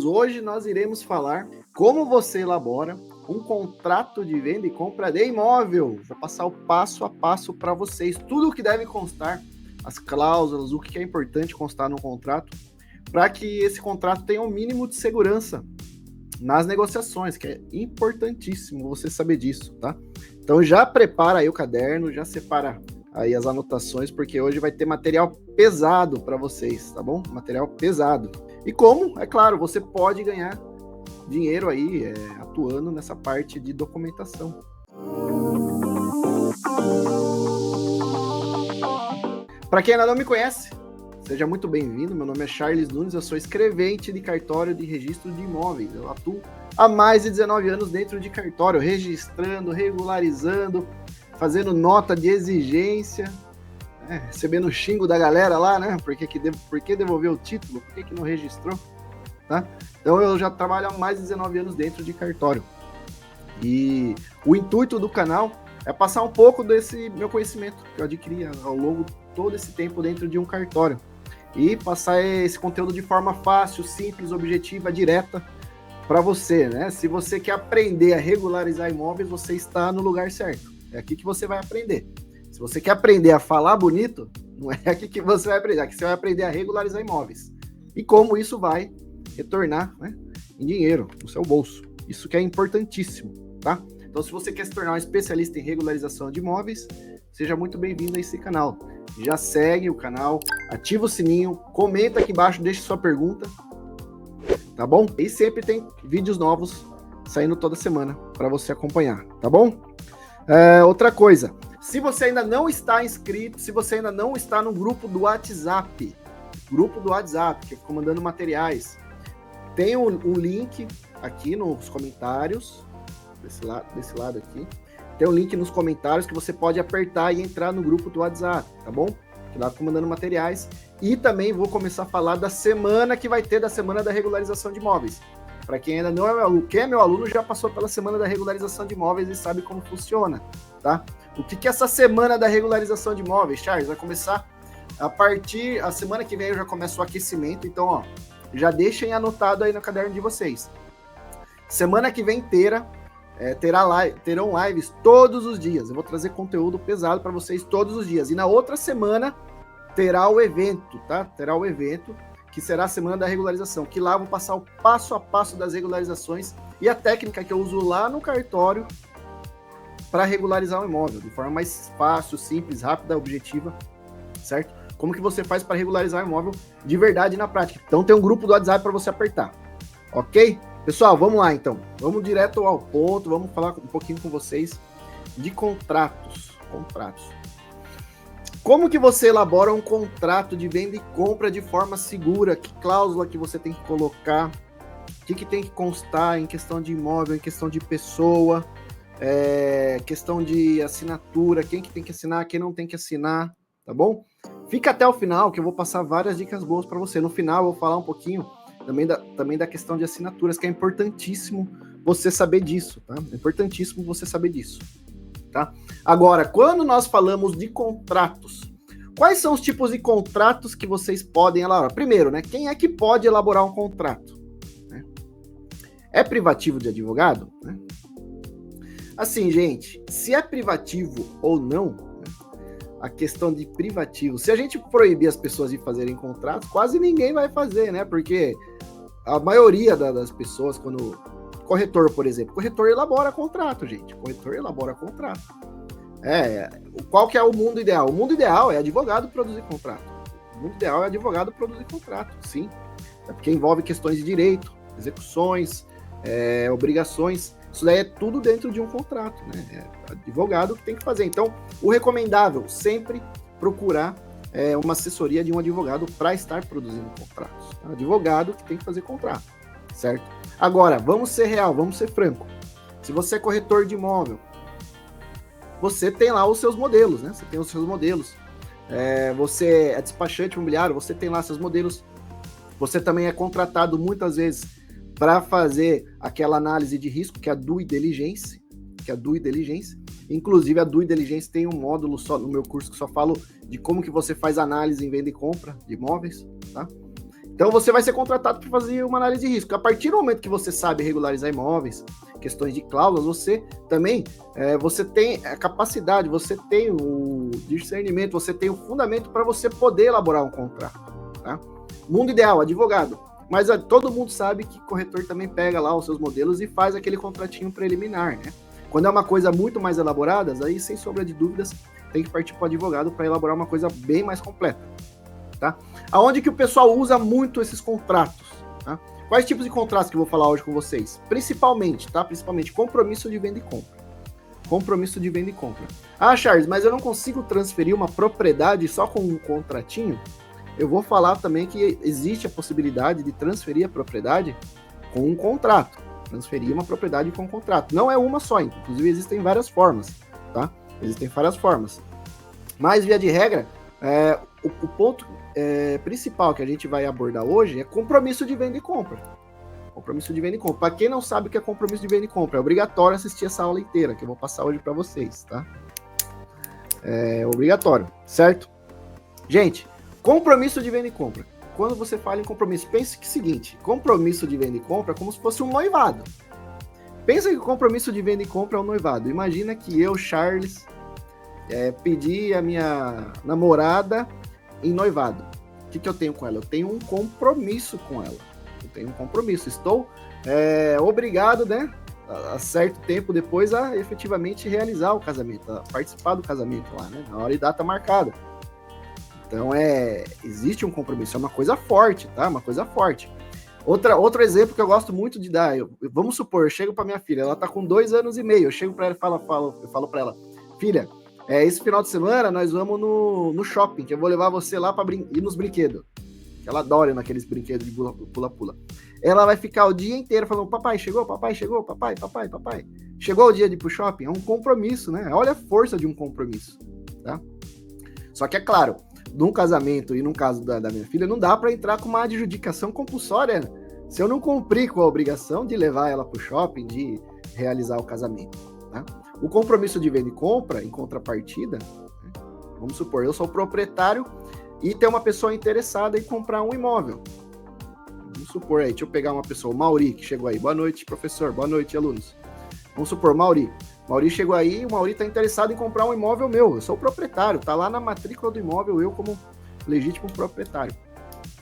Hoje nós iremos falar como você elabora um contrato de venda e compra de imóvel. Vou passar o passo a passo para vocês, tudo o que deve constar, as cláusulas, o que é importante constar no contrato, para que esse contrato tenha um mínimo de segurança nas negociações, que é importantíssimo você saber disso, tá? Então já prepara aí o caderno, já separa aí as anotações, porque hoje vai ter material pesado para vocês, tá bom? Material pesado. E como, é claro, você pode ganhar dinheiro aí atuando nessa parte de documentação. Para quem ainda não me conhece, seja muito bem-vindo. Meu nome é Charles Nunes, eu sou escrevente de cartório de registro de imóveis. Eu atuo há mais de 19 anos dentro de cartório, registrando, regularizando, fazendo nota de exigência, recebendo xingo da galera lá, né? Por que devolveu o título? Por que não registrou? Tá? Então eu já trabalho há mais de 19 anos dentro de cartório. E o intuito do canal é passar um pouco desse meu conhecimento que eu adquiri ao longo de todo esse tempo dentro de um cartório. E passar esse conteúdo de forma fácil, simples, objetiva, direta para você, né? Se você quer aprender a regularizar imóveis, você está no lugar certo. É aqui que você vai aprender. Se você quer aprender a falar bonito, não é aqui que você vai aprender. Aqui você vai aprender a regularizar imóveis. E como isso vai retornar, né, em dinheiro no seu bolso. Isso que é importantíssimo, tá? Então, se você quer se tornar um especialista em regularização de imóveis, seja muito bem-vindo a esse canal. Já segue o canal, ativa o sininho, comenta aqui embaixo, deixe sua pergunta, tá bom? E sempre tem vídeos novos saindo toda semana para você acompanhar, tá bom? Outra coisa, se você ainda não está inscrito, se você ainda não está no grupo do WhatsApp, que ficou mandando materiais, tem um link aqui nos comentários, desse lado aqui, tem um link nos comentários que você pode apertar e entrar no grupo do WhatsApp, tá bom? Que lá ficou mandando materiais. E também vou começar a falar da semana que vai ter, da semana da regularização de imóveis. Para quem ainda não é meu aluno, quem é meu aluno já passou pela semana da regularização de imóveis e sabe como funciona, tá? O que é essa semana da regularização de imóveis, Charles? Vai começar a semana que vem, já começa o aquecimento, então, ó, já deixem anotado aí no caderno de vocês. Semana que vem inteira, terão lives todos os dias. Eu vou trazer conteúdo pesado para vocês todos os dias. E na outra semana terá o evento, tá? Terá o evento, que será a semana da regularização, que lá eu vou passar o passo a passo das regularizações e a técnica que eu uso lá no cartório para regularizar o imóvel, de forma mais fácil, simples, rápida, objetiva, certo? Como que você faz para regularizar o imóvel de verdade na prática. Então tem um grupo do WhatsApp para você apertar, ok? Pessoal, vamos lá então. Vamos direto ao ponto, vamos falar um pouquinho com vocês de contratos. Como que você elabora um contrato de venda e compra de forma segura? Que cláusula que você tem que colocar? O que tem que constar em questão de imóvel, em questão de pessoa, questão de assinatura, quem que tem que assinar, quem não tem que assinar, tá bom? Fica até o final que eu vou passar várias dicas boas para você. No final eu vou falar um pouquinho também da questão de assinaturas, que é importantíssimo você saber disso, tá? É importantíssimo você saber disso, tá? Agora, quando nós falamos de contratos, quais são os tipos de contratos que vocês podem elaborar? Primeiro, né? Quem é que pode elaborar um contrato? Né? É privativo de advogado? Né? Assim, gente, se é privativo ou não, a questão de privativo, se a gente proibir as pessoas de fazerem contratos, quase ninguém vai fazer, né? Porque a maioria das pessoas, quando... Corretor, por exemplo, corretor elabora contrato, gente. Corretor elabora contrato. Qual que é o mundo ideal? O mundo ideal é advogado produzir contrato. O mundo ideal é advogado produzir contrato, sim. É porque envolve questões de direito, execuções, obrigações. Isso daí é tudo dentro de um contrato, né? É advogado que tem que fazer. Então, o recomendável, sempre procurar uma assessoria de um advogado para estar produzindo contratos. Tá? Advogado que tem que fazer contrato, certo? Agora, vamos ser real, vamos ser franco. Se você é corretor de imóvel, você tem lá os seus modelos, né? Você tem os seus modelos. Você é despachante imobiliário, você tem lá seus modelos. Você também é contratado muitas vezes para fazer aquela análise de risco, que é a due diligence, Inclusive, a due diligence tem um módulo só no meu curso que só falo de como que você faz análise em venda e compra de imóveis, tá? Então você vai ser contratado para fazer uma análise de risco. A partir do momento que você sabe regularizar imóveis, questões de cláusulas, você também você tem a capacidade, você tem o discernimento, você tem o fundamento para você poder elaborar um contrato. Tá? Mundo ideal, advogado. Mas todo mundo sabe que corretor também pega lá os seus modelos e faz aquele contratinho preliminar, né? Quando é uma coisa muito mais elaborada, aí sem sombra de dúvidas, tem que partir para o advogado para elaborar uma coisa bem mais completa, tá? Aonde que o pessoal usa muito esses contratos, tá? Quais tipos de contratos que eu vou falar hoje com vocês? Principalmente, tá? Principalmente compromisso de venda e compra. Compromisso de venda e compra. Ah, Charles, mas eu não consigo transferir uma propriedade só com um contratinho? Eu vou falar também que existe a possibilidade de transferir a propriedade com um contrato. Transferir uma propriedade com um contrato. Não é uma só, inclusive existem várias formas, tá? Existem várias formas. Mas, via de regra, o ponto principal que a gente vai abordar hoje é compromisso de venda e compra. Compromisso de venda e compra. Para quem não sabe o que é compromisso de venda e compra, é obrigatório assistir essa aula inteira, que eu vou passar hoje para vocês, tá? É obrigatório, certo? Gente, compromisso de venda e compra. Quando você fala em compromisso, pense que é o seguinte, compromisso de venda e compra é como se fosse um noivado. Pensa que o compromisso de venda e compra é um noivado. Imagina que eu, Charles, pedi a minha namorada em noivado. O que eu tenho com ela? Eu tenho um compromisso com ela. Eu tenho um compromisso. Estou obrigado, né, a certo tempo depois a efetivamente realizar o casamento, a participar do casamento lá, né, na hora e data marcada. Então, existe um compromisso, é uma coisa forte, tá? Uma coisa forte. Outro exemplo que eu gosto muito de dar, vamos supor, eu chego para minha filha, ela tá com 2 anos e meio, eu chego para ela e eu falo para ela, filha, esse final de semana nós vamos no shopping, que eu vou levar você lá para ir nos brinquedos. Que ela adora naqueles brinquedos de pula-pula. Ela vai ficar o dia inteiro falando, papai chegou, papai. Chegou o dia de ir pro shopping? É um compromisso, né? Olha a força de um compromisso, tá? Só que é claro, num casamento e no caso da minha filha, não dá para entrar com uma adjudicação compulsória, né? Se eu não cumprir com a obrigação de levar ela para o shopping, de realizar o casamento, tá? O compromisso de venda e compra, em contrapartida, né? Vamos supor, eu sou proprietário e tem uma pessoa interessada em comprar um imóvel. Vamos supor aí, deixa eu pegar uma pessoa, o Mauri, que chegou aí. Boa noite, professor. Boa noite, alunos. Vamos supor, Mauri chegou aí, o Mauri está interessado em comprar um imóvel meu. Eu sou o proprietário, tá lá na matrícula do imóvel, eu como legítimo proprietário.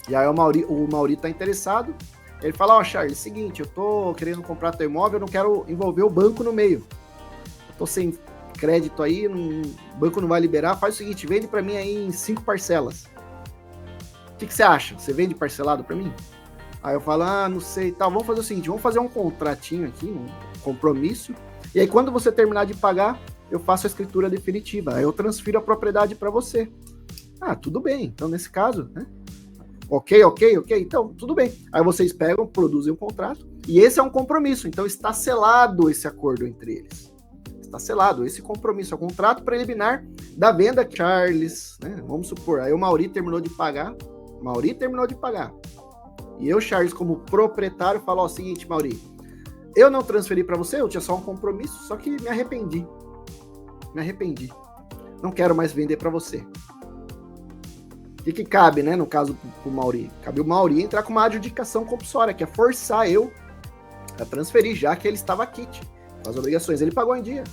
E aí o Mauri está interessado, ele fala, Charles, seguinte, eu tô querendo comprar teu imóvel, eu não quero envolver o banco no meio. Eu tô sem crédito aí, o banco não vai liberar, faz o seguinte, vende para mim aí em 5 parcelas. O que você acha? Você vende parcelado para mim? Aí eu falo, não sei, tal, vamos fazer o seguinte, vamos fazer um contratinho aqui, um compromisso, e aí quando você terminar de pagar, eu faço a escritura definitiva, aí eu transfiro a propriedade para você. Tudo bem, então nesse caso, né? Ok, então tudo bem. Aí vocês pegam, produzem um contrato, e esse é um compromisso, então está selado esse acordo entre eles. Está selado esse compromisso, é o contrato preliminar da venda, Charles, né? Vamos supor, aí o Mauri terminou de pagar, e eu, Charles, como proprietário, falo o seguinte, Mauri, eu não transferi para você, eu tinha só um compromisso, só que me arrependi. Não quero mais vender para você. O que cabe, né, no caso pro Mauri? Cabe o Mauri entrar com uma adjudicação compulsória, que é forçar eu a transferir, já que ele estava quite com as obrigações. Ele pagou em dia.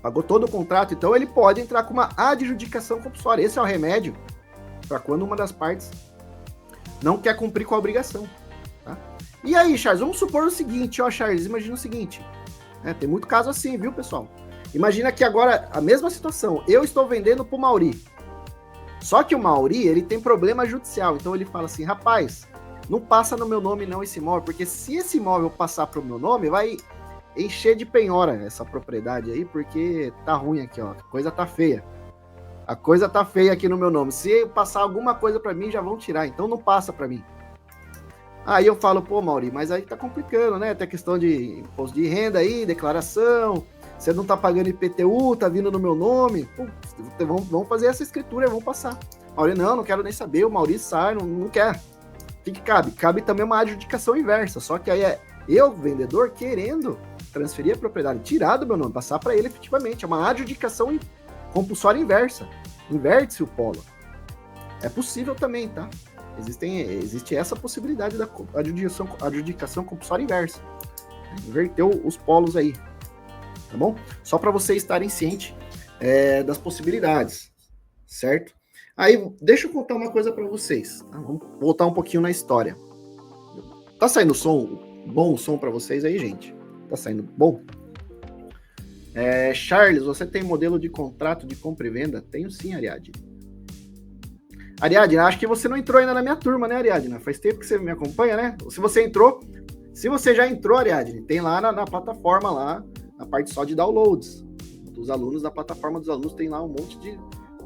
Pagou todo o contrato, então ele pode entrar com uma adjudicação compulsória. Esse é o remédio para quando uma das partes não quer cumprir com a obrigação. Tá? E aí, Charles, vamos supor o seguinte, Charles, imagina o seguinte, tem muito caso assim, viu, pessoal? Imagina que agora, a mesma situação, eu estou vendendo pro Mauri, só que o Mauri, ele tem problema judicial, então ele fala assim, rapaz, não passa no meu nome não esse imóvel, porque se esse imóvel passar pro meu nome, vai encher de penhora essa propriedade aí, porque tá ruim aqui, a coisa tá feia. A coisa tá feia aqui no meu nome. Se passar alguma coisa para mim, já vão tirar. Então não passa para mim. Aí eu falo, pô, Mauri, mas aí tá complicando, né? Tem a questão de imposto de renda aí, declaração. Você não tá pagando IPTU, tá vindo no meu nome. Pô, vamos fazer essa escritura, vamos passar. Mauri, não quero nem saber. O Mauri sai, não quer. O que cabe? Cabe também uma adjudicação inversa. Só que aí é eu, vendedor, querendo transferir a propriedade, tirar do meu nome, passar para ele efetivamente. É uma adjudicação compulsória inversa. Inverte-se o polo. É possível também, tá? Existe essa possibilidade da adjudicação compulsória inversa. Inverteu os polos aí, tá bom? Só para vocês estarem cientes das possibilidades, certo? Aí, deixa eu contar uma coisa para vocês. Tá? Vamos voltar um pouquinho na história. Tá saindo bom som para vocês aí, gente? Tá saindo bom? Charles, você tem modelo de contrato de compra e venda? Tenho sim, Ariadne. Ariadne, acho que você não entrou ainda na minha turma, né, Ariadne? Faz tempo que você me acompanha, né? Se você já entrou, Ariadne, tem lá na plataforma, lá, na parte só de downloads dos alunos, na plataforma dos alunos tem lá um monte de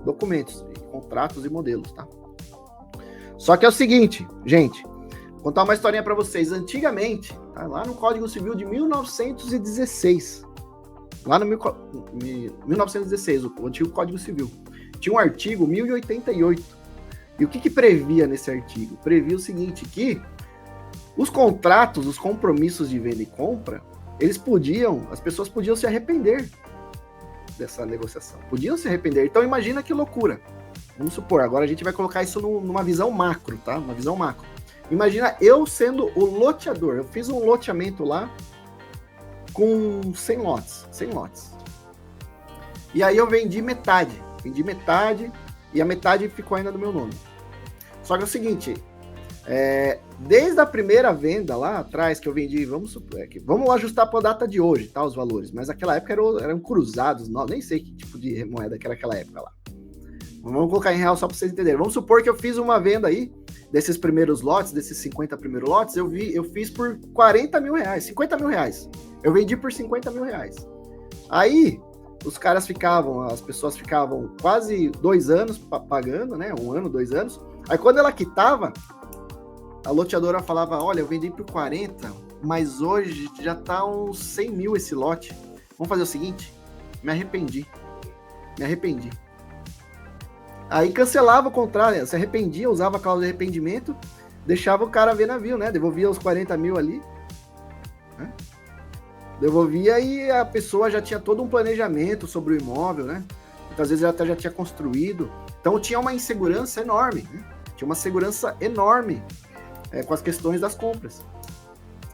documentos, contratos e modelos, tá? Só que é o seguinte, gente, vou contar uma historinha para vocês. Antigamente, tá, lá no Código Civil de 1916, lá no 1916, o antigo Código Civil, tinha um artigo 1088. E o que previa nesse artigo? Previa o seguinte, que os contratos, os compromissos de venda e compra, as pessoas podiam se arrepender dessa negociação. Podiam se arrepender. Então imagina que loucura. Vamos supor, agora a gente vai colocar isso numa visão macro, tá? Uma visão macro. Imagina eu sendo o loteador. Eu fiz um loteamento lá com 100 lotes. E aí eu vendi metade e a metade ficou ainda no meu nome. Só que é o seguinte, desde a primeira venda lá atrás que eu vendi, vamos ajustar para a data de hoje, tá, os valores, mas naquela época eram cruzados, nem sei que tipo de moeda que era aquela época lá. Vamos colocar em real só para vocês entenderem. Vamos supor que eu fiz uma venda aí, desses primeiros lotes, desses 50 primeiros lotes, eu fiz por 40 mil reais, 50 mil reais. Eu vendi por 50 mil reais. Aí, as pessoas ficavam quase 2 anos pagando, né? 1 ano, 2 anos. Aí quando ela quitava, a loteadora falava, olha, eu vendi por 40, mas hoje já tá uns 100 mil esse lote. Vamos fazer o seguinte? Me arrependi. Aí cancelava o contrato, se arrependia, usava a cláusula de arrependimento, deixava o cara ver navio, né? Devolvia os 40 mil ali, né? Devolvia e a pessoa já tinha todo um planejamento sobre o imóvel, né? Muitas vezes ela até já tinha construído. Então tinha uma insegurança enorme, né? Tinha uma segurança enorme com as questões das compras.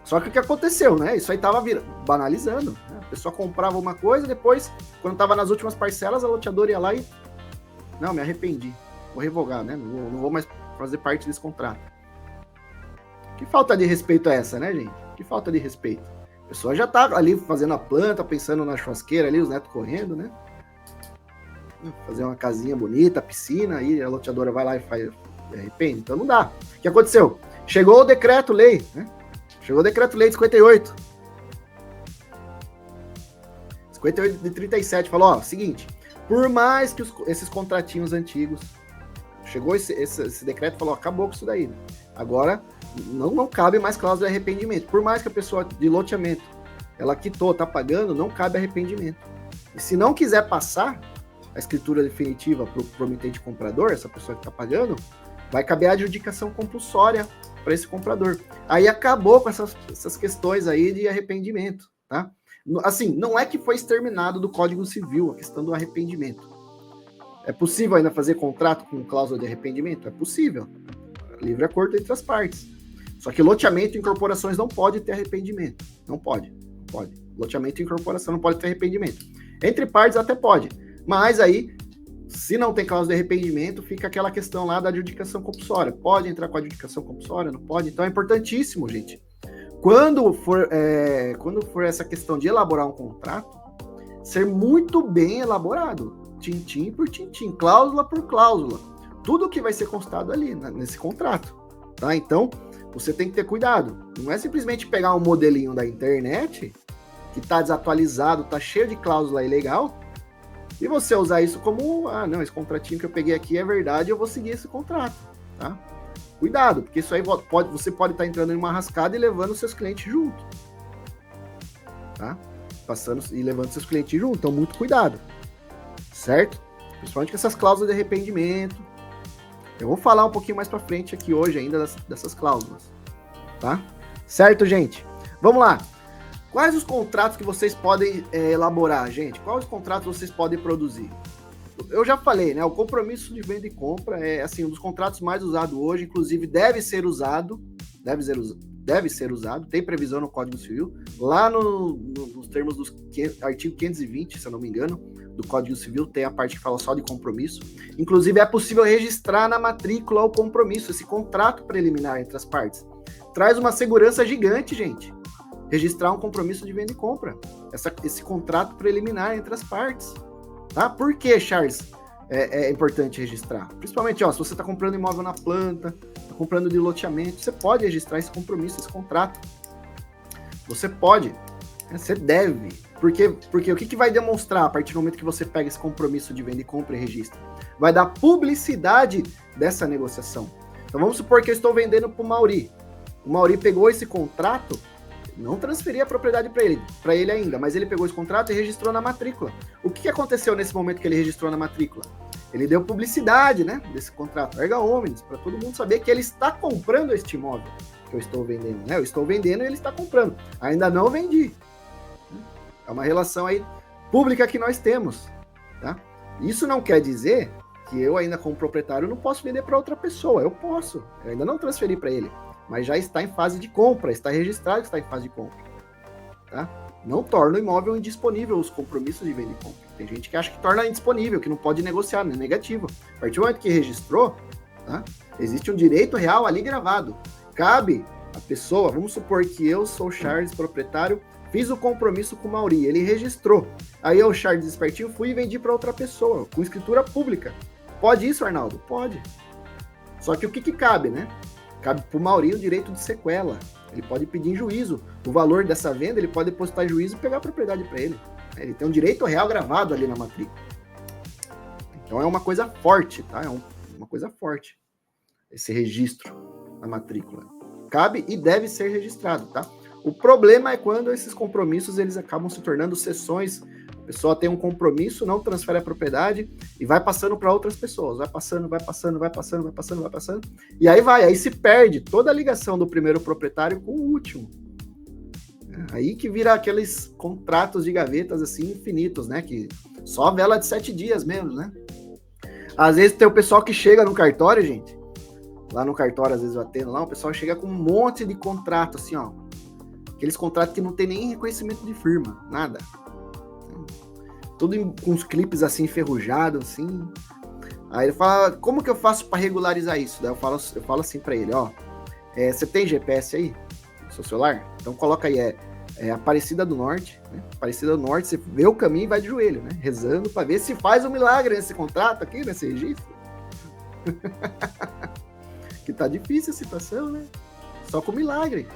Só que o que aconteceu, né? Isso aí tava banalizando, né? A pessoa comprava uma coisa, depois, quando tava nas últimas parcelas, a loteadora ia lá e... Não, me arrependi. Vou revogar, né? Não vou mais fazer parte desse contrato. Que falta de respeito é essa, né, gente? Que falta de respeito. A pessoa já tá ali fazendo a planta, pensando na churrasqueira ali, os netos correndo, né? Fazer uma casinha bonita, piscina, aí a loteadora vai lá e faz, arrepende. Então não dá. O que aconteceu? Chegou o decreto-lei, né? Chegou o decreto-lei de 58. 58 de 37, falou, ó, seguinte, por mais que esses contratinhos antigos, chegou esse decreto e falou, acabou com isso daí. Agora, não cabe mais cláusula de arrependimento. Por mais que a pessoa de loteamento, ela quitou, tá pagando, não cabe arrependimento. E se não quiser passar a escritura definitiva para o promitente comprador, essa pessoa que está pagando, vai caber a adjudicação compulsória para esse comprador. Aí acabou com essas questões aí de arrependimento, tá? Assim, não é que foi exterminado do Código Civil a questão do arrependimento. É possível ainda fazer contrato com cláusula de arrependimento? É possível. Livre acordo entre as partes. Só que loteamento e incorporações não pode ter arrependimento. Não pode. Loteamento e incorporação não pode ter arrependimento. Entre partes até pode. Mas aí, se não tem cláusula de arrependimento, fica aquela questão lá da adjudicação compulsória. Pode entrar com a adjudicação compulsória? Não pode? Então é importantíssimo, gente. Quando for essa questão de elaborar um contrato, ser muito bem elaborado. Tintim por tintim, cláusula por cláusula. Tudo que vai ser constado ali, nesse contrato. Tá? Então, você tem que ter cuidado. Não é simplesmente pegar um modelinho da internet, que está desatualizado, está cheio de cláusula ilegal, e você usar isso como, não, esse contratinho que eu peguei aqui é verdade, eu vou seguir esse contrato, tá? Cuidado, porque isso aí você pode estar entrando em uma rascada e levando seus clientes junto, tá? Passando e levando seus clientes junto, então muito cuidado, certo? Principalmente com essas cláusulas de arrependimento. Eu vou falar um pouquinho mais pra frente aqui hoje ainda dessas cláusulas, tá? Certo, gente? Vamos lá. Quais os contratos que vocês podem elaborar, gente? Quais os contratos vocês podem produzir? eu já falei, né? O compromisso de venda e compra é assim um dos contratos mais usados hoje, inclusive deve ser usado, tem previsão no Código Civil, lá nos termos do artigo 520, se eu não me engano, do Código Civil, tem a parte que fala só de compromisso. Inclusive, é possível registrar na matrícula o compromisso, esse contrato preliminar entre as partes. Traz uma segurança gigante, gente. Registrar um compromisso de venda e compra. Esse contrato preliminar entre as partes. Tá? Por que, Charles, é importante registrar? Principalmente, se você está comprando imóvel na planta, está comprando de loteamento, você pode registrar esse compromisso, esse contrato. Você pode, você deve. Porque o que vai demonstrar a partir do momento que você pega esse compromisso de venda e compra e registra? Vai dar publicidade dessa negociação. Então vamos supor que eu estou vendendo para o Mauri. O Mauri pegou esse contrato, não transferi a propriedade para ele ainda, mas ele pegou esse contrato e registrou na matrícula. O que aconteceu nesse momento que ele registrou na matrícula? Ele deu publicidade, né, desse contrato, erga omnes, para todo mundo saber que ele está comprando este imóvel que eu estou vendendo. Né? Eu estou vendendo e ele está comprando. Ainda não vendi. É uma relação aí pública que nós temos. Tá? Isso não quer dizer que eu ainda como proprietário não posso vender para outra pessoa. Eu posso. Eu ainda não transferi para ele. Mas já está em fase de compra, está registrado que está em fase de compra. Tá? Não torna o imóvel indisponível os compromissos de venda e compra. Tem gente que acha que torna indisponível, que não pode negociar, é negativo. A partir do momento que registrou, tá? Existe um direito real ali gravado. Cabe a pessoa, vamos supor que eu sou o Charles, proprietário, fiz o compromisso com o Mauri, ele registrou. Aí eu, Charles espertinho, fui e vendi para outra pessoa, com escritura pública. Pode isso, Arnaldo? Pode. Só que o que cabe, né? Cabe para o Mauri o direito de sequela. Ele pode pedir em juízo. O valor dessa venda, ele pode depositar em juízo e pegar a propriedade para ele. Ele tem um direito real gravado ali na matrícula. Então é uma coisa forte, tá? É uma coisa forte. Esse registro na matrícula. Cabe e deve ser registrado, tá? O problema é quando esses compromissos, eles acabam se tornando cessões. A pessoa tem um compromisso, não transfere a propriedade e vai passando para outras pessoas. Vai passando. E aí se perde toda a ligação do primeiro proprietário com o último. Aí que vira aqueles contratos de gavetas assim infinitos, né? Que só vela de 7 dias mesmo, né? Às vezes tem o pessoal que chega no cartório, gente. Lá no cartório, às vezes eu atendo lá, o pessoal chega com um monte de contrato, assim, ó. Aqueles contratos que não tem nem reconhecimento de firma, nada. Tudo com uns clipes assim, enferrujados, assim. Aí ele fala, como que eu faço para regularizar isso? Daí eu falo assim para ele, ó. Você tem GPS aí no seu celular? Então coloca aí, Aparecida do Norte, né? Aparecida do Norte, você vê o caminho e vai de joelho, né? Rezando para ver se faz um milagre nesse contrato aqui, nesse registro. Que tá difícil a situação, né? Só com milagre.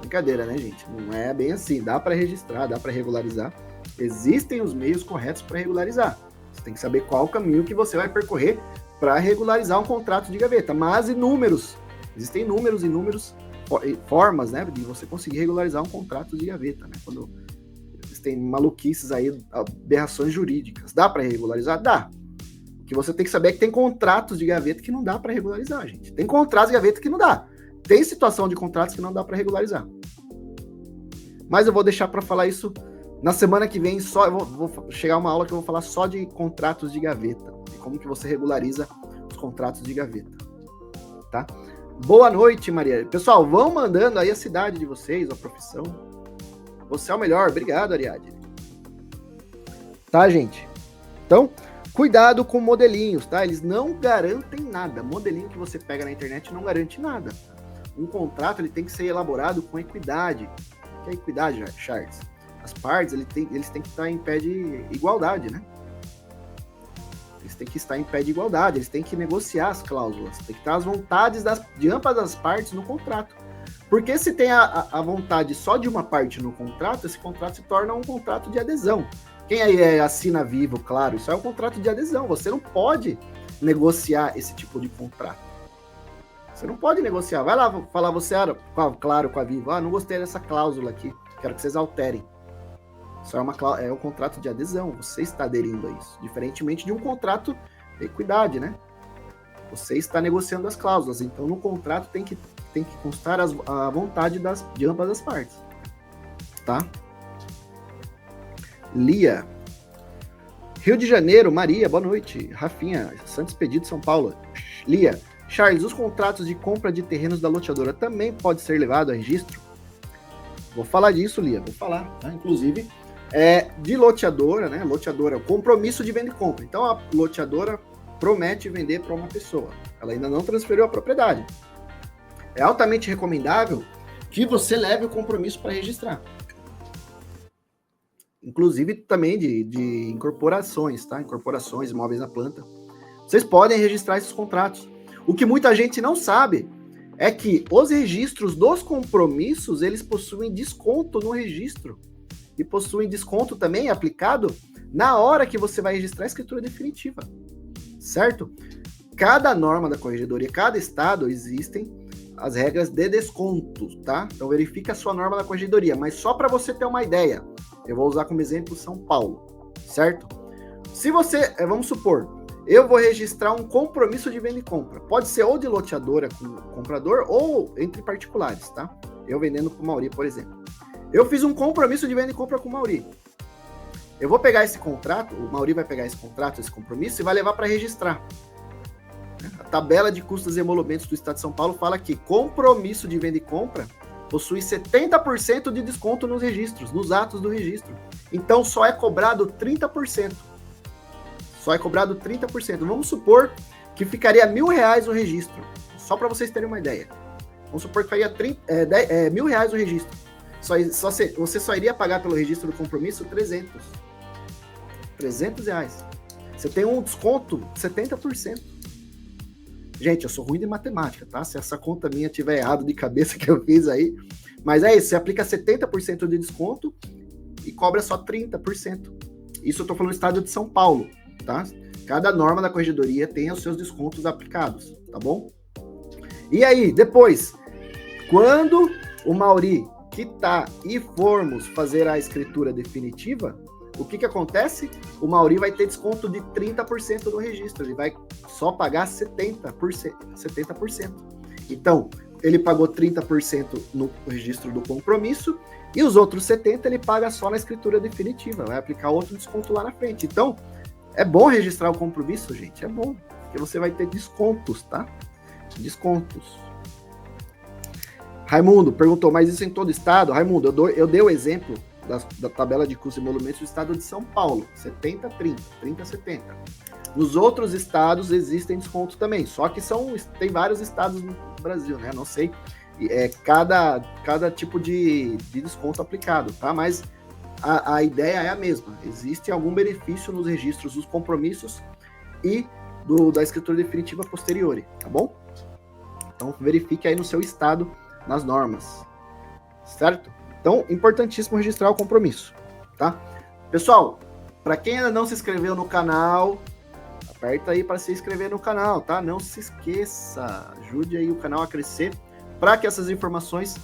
Brincadeira, né, gente? Não é bem assim. Dá para registrar, dá para regularizar. Existem os meios corretos para regularizar. Você tem que saber qual o caminho que você vai percorrer para regularizar um contrato de gaveta. Mas existem inúmeros formas, né, de você conseguir regularizar um contrato de gaveta, né? Quando existem maluquices aí, aberrações jurídicas. Dá para regularizar? Dá. O que você tem que saber é que tem contratos de gaveta que não dá para regularizar, gente. Tem contratos de gaveta que não dá. Tem situação de contratos que não dá para regularizar. Mas eu vou deixar para falar isso na semana que vem. Eu vou chegar uma aula que eu vou falar só de contratos de gaveta. E como que você regulariza os contratos de gaveta. Tá? Boa noite, Maria. Pessoal, vão mandando aí a cidade de vocês, a profissão. Você é o melhor. Obrigado, Ariadne. Tá, gente? Então, cuidado com modelinhos, tá? Eles não garantem nada. Modelinho que você pega na internet não garante nada. Um contrato ele tem que ser elaborado com equidade. O que é equidade, Charles? As partes eles têm que estar em pé de igualdade, né? Eles têm que estar em pé de igualdade, eles têm que negociar as cláusulas, tem que estar as vontades de ambas as partes no contrato. Porque se tem a vontade só de uma parte no contrato, esse contrato se torna um contrato de adesão. Quem aí assina Vivo, claro, isso é um contrato de adesão. Você não pode negociar esse tipo de contrato. Você não pode negociar. Vai lá falar você, claro, com a Vivo. Não gostei dessa cláusula aqui. Quero que vocês alterem. Isso é um contrato de adesão. Você está aderindo a isso. Diferentemente de um contrato de equidade, né? Você está negociando as cláusulas. Então, no contrato tem que constar a vontade de ambas as partes. Tá? Lia. Rio de Janeiro, Maria, boa noite. Rafinha, Santos Pedido, São Paulo. Lia, Charles, os contratos de compra de terrenos da loteadora também pode ser levado a registro? Vou falar disso, Lia, vou falar. Tá? Inclusive, de loteadora, né? Loteadora, compromisso de venda e compra. Então, a loteadora promete vender para uma pessoa. Ela ainda não transferiu a propriedade. É altamente recomendável que você leve o compromisso para registrar. Inclusive também de incorporações, tá? Incorporações, imóveis na planta. Vocês podem registrar esses contratos. O que muita gente não sabe é que os registros dos compromissos, eles possuem desconto no registro. E possuem desconto também aplicado na hora que você vai registrar a escritura definitiva. Certo? Cada norma da corregedoria, cada estado, existem as regras de desconto, tá? Então verifica a sua norma da corregedoria, mas só para você ter uma ideia, eu vou usar como exemplo São Paulo, certo? Se você, vamos supor, eu vou registrar um compromisso de venda e compra, pode ser ou de loteadora com o comprador ou entre particulares, tá? Eu vendendo para o Mauri, por exemplo. Eu fiz um compromisso de venda e compra com o Mauri. Eu vou pegar esse contrato, o Mauri vai pegar esse contrato, esse compromisso e vai levar para registrar. A tabela de custos e emolumentos do Estado de São Paulo fala que compromisso de venda e compra possui 70% de desconto nos registros, nos atos do registro. Então, só é cobrado 30%. Só é cobrado 30%. Vamos supor que ficaria R$1.000 o registro, só para vocês terem uma ideia. Vamos supor que ficaria R$1.000 o registro. Você só iria pagar pelo registro do compromisso R$300. R$300. Você tem um desconto de 70%. Gente, eu sou ruim de matemática, tá? Se essa conta minha tiver errado de cabeça que eu fiz aí. Mas é isso, você aplica 70% de desconto e cobra só 30%. Isso eu tô falando do estado de São Paulo, tá? Cada norma da corregedoria tem os seus descontos aplicados, tá bom? E aí, depois, quando o Mauri quitar e formos fazer a escritura definitiva, o que acontece? O Mauri vai ter desconto de 30% no registro, ele vai só pagar 70%. Então, ele pagou 30% no registro do compromisso e os outros 70% ele paga só na escritura definitiva, vai aplicar outro desconto lá na frente. Então, é bom registrar o compromisso, gente, é bom, porque você vai ter descontos, tá? Descontos. Raimundo perguntou, mas isso em todo estado? Raimundo, eu dei o exemplo da tabela de custos e emolumentos do estado de São Paulo, 70-30, 30-70. Nos outros estados existem descontos também, só que tem vários estados no Brasil, né? Não sei, cada tipo de desconto aplicado, tá? Mas a ideia é a mesma, existe algum benefício nos registros dos compromissos e da escritura definitiva posteriori, tá bom? Então verifique aí no seu estado, nas normas, certo? Então, importantíssimo registrar o compromisso, tá? Pessoal, para quem ainda não se inscreveu no canal, aperta aí para se inscrever no canal, tá? Não se esqueça, ajude aí o canal a crescer para que essas informações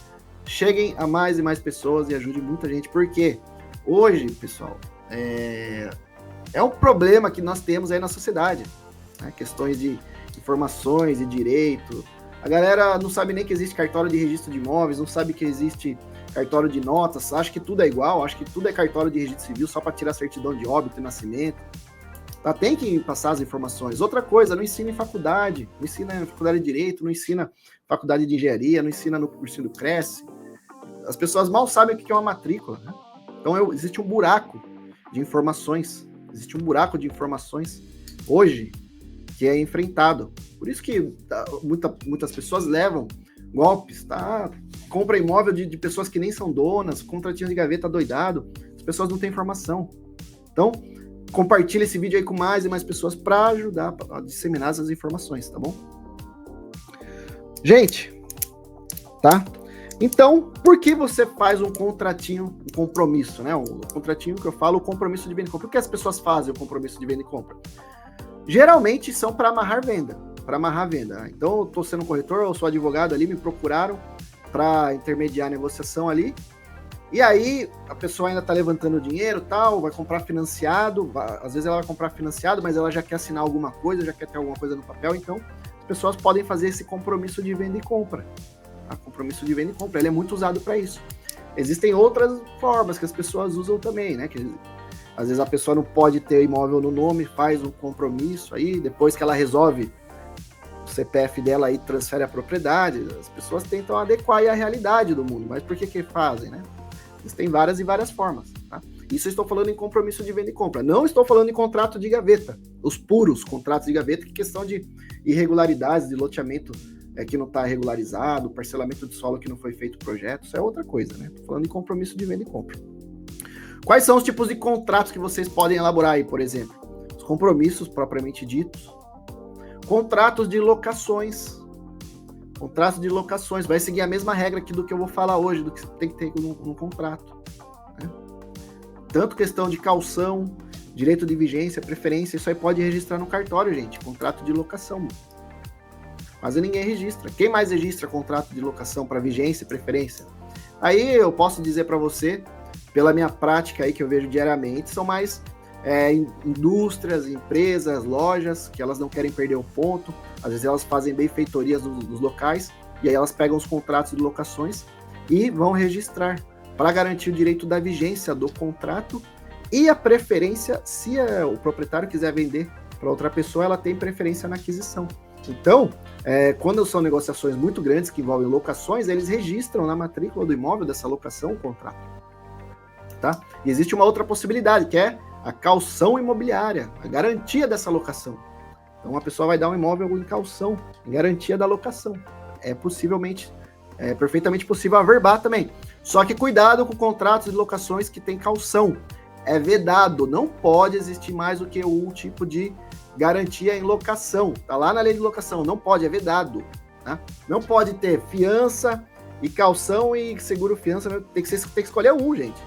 cheguem a mais e mais pessoas e ajude muita gente, porque hoje, pessoal, é um problema que nós temos aí na sociedade, né? Questões de informações e direito. A galera não sabe nem que existe cartório de registro de imóveis, não sabe que existe cartório de notas, acha que tudo é igual, acha que tudo é cartório de registro civil só para tirar certidão de óbito e nascimento. Tá? Tem que passar as informações. Outra coisa, não ensina em faculdade, não ensina em faculdade de Direito, não ensina faculdade de Engenharia, não ensina no cursinho do Cresce. As pessoas mal sabem o que é uma matrícula, né? Então existe um buraco de informações, hoje que é enfrentado. Por isso que muitas pessoas levam golpes, tá? Compra imóvel de pessoas que nem são donas, contratinho de gaveta doidado, as pessoas não têm informação. Então, compartilha esse vídeo aí com mais e mais pessoas para ajudar a disseminar essas informações, tá bom? Gente, tá? Então, por que você faz um contratinho, um compromisso, né? O contratinho que eu falo, o compromisso de venda e compra. Por que as pessoas fazem o compromisso de venda e compra? Geralmente são para amarrar venda. Então, eu estou sendo corretor, eu sou advogado ali, me procuraram para intermediar a negociação ali. E aí, a pessoa ainda está levantando dinheiro, tal, vai comprar financiado. Às vezes ela vai comprar financiado, mas ela já quer assinar alguma coisa, já quer ter alguma coisa no papel. Então, as pessoas podem fazer esse compromisso de venda e compra. Tá? Compromisso de venda e compra, ele é muito usado para isso. Existem outras formas que as pessoas usam também, né? Às vezes a pessoa não pode ter imóvel no nome, faz um compromisso aí, depois que ela resolve o CPF dela aí, transfere a propriedade. As pessoas tentam adequar aí a realidade do mundo, mas por que fazem, né? Existem várias e várias formas, tá? Isso eu estou falando em compromisso de venda e compra. Não estou falando em contrato de gaveta, os puros contratos de gaveta, que questão de irregularidades, de loteamento que não está regularizado, parcelamento de solo que não foi feito o projeto, isso é outra coisa, né? Estou falando em compromisso de venda e compra. Quais são os tipos de contratos que vocês podem elaborar aí, por exemplo? Os compromissos propriamente ditos, contratos de locações. Contrato de locações vai seguir a mesma regra aqui do que eu vou falar hoje, do que tem que ter no contrato, né? Tanto questão de caução, direito de vigência, preferência, isso aí pode registrar no cartório, gente. Contrato de locação. Quase ninguém registra. Quem mais registra contrato de locação para vigência e preferência? Aí eu posso dizer para você, pela minha prática aí que eu vejo diariamente, são mais indústrias, empresas, lojas, que elas não querem perder o ponto. Às vezes elas fazem benfeitorias dos locais, e aí elas pegam os contratos de locações e vão registrar para garantir o direito da vigência do contrato e a preferência, se o proprietário quiser vender para outra pessoa, ela tem preferência na aquisição. Então, quando são negociações muito grandes que envolvem locações, eles registram na matrícula do imóvel dessa locação o contrato. Tá? E existe uma outra possibilidade, que é a caução imobiliária, a garantia dessa locação. Então, a pessoa vai dar um imóvel em caução, em garantia da locação. É perfeitamente possível averbar também. Só que cuidado com contratos de locações que tem caução. É vedado, não pode existir mais do que um tipo de garantia em locação. Tá lá na lei de locação, não pode, é vedado. Tá? Não pode ter fiança e caução e seguro fiança, tem que escolher um, gente.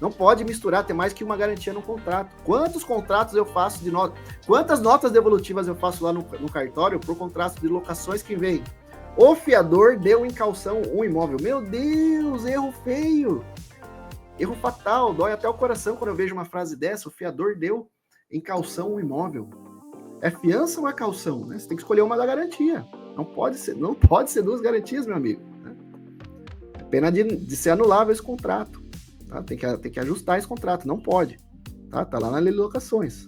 Não pode misturar, ter mais que uma garantia no contrato. Quantos contratos eu faço de nota? Quantas notas devolutivas eu faço lá no cartório por contrato de locações que vem? O fiador deu em caução um imóvel. Meu Deus, erro feio. Erro fatal. Dói até o coração quando eu vejo uma frase dessa. O fiador deu em caução um imóvel. É fiança ou é caução? Né? Você tem que escolher uma da garantia. Não pode ser duas garantias, meu amigo. Né? É pena de ser anulável esse contrato. Tá? Tem que ajustar esse contrato, não pode. Tá lá na lei de locações.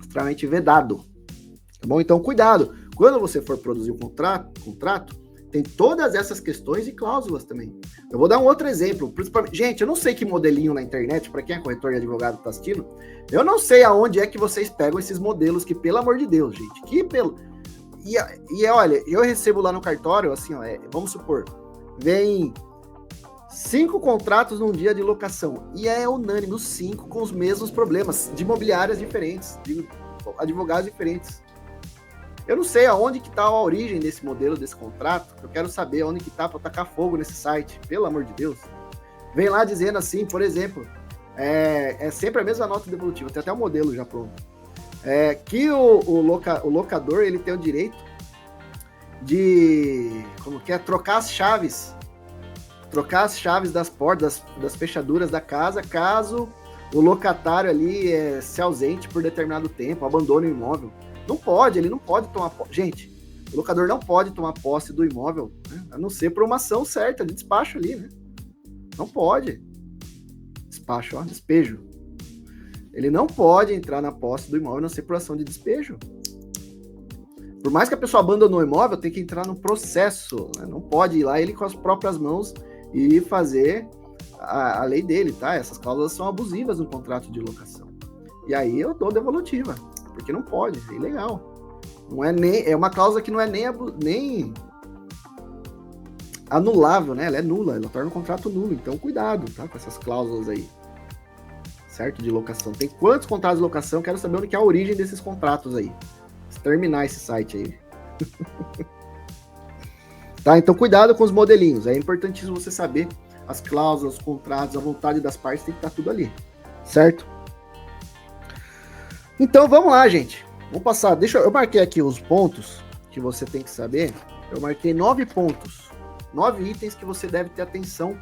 Extremamente vedado. Tá bom? Então, cuidado. Quando você for produzir um contrato, tem todas essas questões e cláusulas também. Eu vou dar um outro exemplo. Gente, eu não sei que modelinho na internet, para quem é corretor e advogado está assistindo, eu não sei aonde é que vocês pegam esses modelos que, pelo amor de Deus, gente, olha, eu recebo lá no cartório, assim, ó, vamos supor, vem 5 contratos num dia de locação. E é unânime, os 5 com os mesmos problemas, de imobiliárias diferentes, de advogados diferentes. Eu não sei aonde que está a origem desse modelo, desse contrato. Eu quero saber onde que está para tacar fogo nesse site, pelo amor de Deus. Vem lá dizendo assim, por exemplo, é sempre a mesma nota devolutiva, tem até o modelo já pronto. Que o locador ele tem o direito de, trocar as chaves das portas, das fechaduras da casa, caso o locatário ali se ausente por determinado tempo, abandone o imóvel. Não pode, ele não pode tomar posse. Gente, o locador não pode tomar posse do imóvel, né? A não ser por uma ação certa de despacho ali, né? Não pode. Despacho, ó, despejo. Ele não pode entrar na posse do imóvel a não ser por ação de despejo. Por mais que a pessoa abandonou o imóvel, tem que entrar no processo, né? Não pode ir lá ele com as próprias mãos e fazer a lei dele, tá? Essas cláusulas são abusivas no contrato de locação. E aí eu dou devolutiva, porque não pode, é ilegal. Não é uma cláusula que não é nem anulável, né? Ela é nula, ela torna o contrato nulo. Então cuidado, tá? Com essas cláusulas aí, certo? De locação. Tem quantos contratos de locação? Quero saber onde que é a origem desses contratos aí. Terminar esse site aí. Tá? Então cuidado com os modelinhos. É importantíssimo você saber as cláusulas, os contratos, a vontade das partes, tem que estar tudo ali, certo? Então vamos lá, gente. Vamos passar. Eu marquei aqui os pontos que você tem que saber. Eu marquei 9 pontos, 9 itens que você deve ter atenção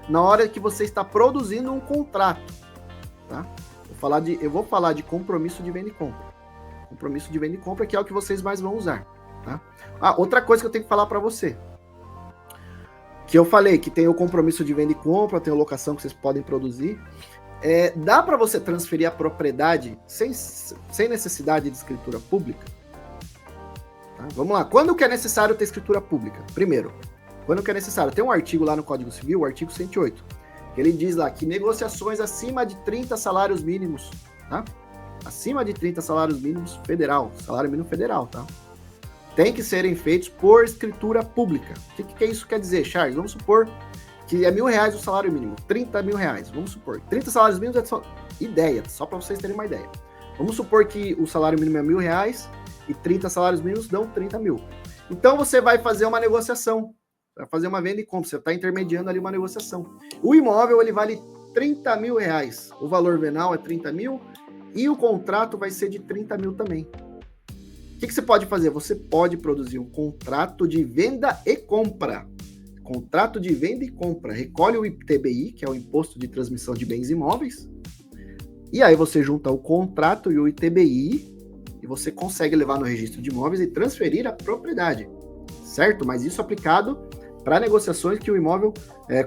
na hora que você está produzindo um contrato, tá? Eu vou falar de compromisso de venda e compra. Compromisso de venda e compra, que é o que vocês mais vão usar, tá? Outra coisa que eu tenho que falar para você, que eu falei que tem o compromisso de venda e compra, tem a locação que vocês podem produzir, Dá para você transferir a propriedade sem necessidade de escritura pública? Tá? Vamos lá. Quando que é necessário ter escritura pública? Primeiro, quando que é necessário? Tem um artigo lá no Código Civil, o artigo 108, que ele diz lá que negociações acima de 30 salários mínimos, tá? Acima de 30 salários mínimos federal, salário mínimo federal, tá? Tem que serem feitos por escritura pública. O que isso quer dizer, Charles? Vamos supor que é R$1.000 o salário mínimo, R$30.000, vamos supor. 30 salários mínimos é só ideia, só para vocês terem uma ideia. Vamos supor que o salário mínimo é R$1.000 e 30 salários mínimos dão 30 mil. Então você vai fazer uma negociação, vai fazer uma venda e compra, você está intermediando ali uma negociação. O imóvel ele vale R$30.000, o valor venal é 30 mil e o contrato vai ser de 30 mil também. O que você pode fazer? Você pode produzir um contrato de venda e compra. Contrato de venda e compra. Recolhe o ITBI, que é o Imposto de Transmissão de Bens Imóveis, e aí você junta o contrato e o ITBI e você consegue levar no registro de imóveis e transferir a propriedade, certo? Mas isso aplicado para negociações que o imóvel,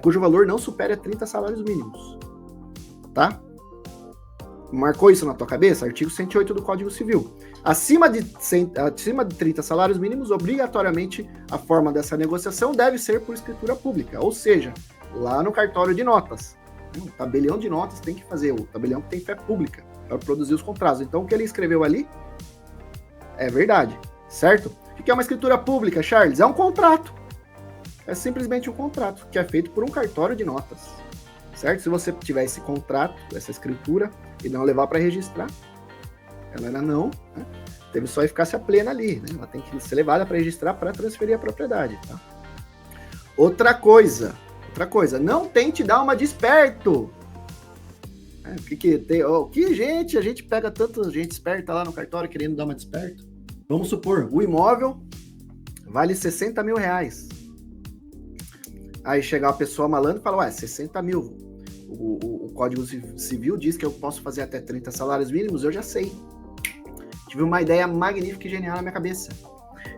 cujo valor não supere 30 salários mínimos, tá? Marcou isso na tua cabeça? Artigo 108 do Código Civil. Acima de 30 salários mínimos, obrigatoriamente, a forma dessa negociação deve ser por escritura pública, ou seja, lá no cartório de notas. O tabelião de notas tem que fazer, o tabelião que tem fé pública para produzir os contratos. Então, o que ele escreveu ali é verdade, certo? O que é uma escritura pública, Charles? É um contrato. É simplesmente um contrato que é feito por um cartório de notas, certo? Se você tiver esse contrato, essa escritura, e não levar para registrar, ela era não, né? Teve só eficácia plena ali, né? Ela tem que ser levada para registrar para transferir a propriedade, tá? Outra coisa, não tente dar uma de esperto. A gente pega tanta gente esperta lá no cartório querendo dar uma de esperto. Vamos supor, o imóvel vale R$60.000. Aí chega uma pessoa malandra e fala, 60 mil. O Código Civil diz que eu posso fazer até 30 salários mínimos, eu já sei. Tive uma ideia magnífica e genial na minha cabeça.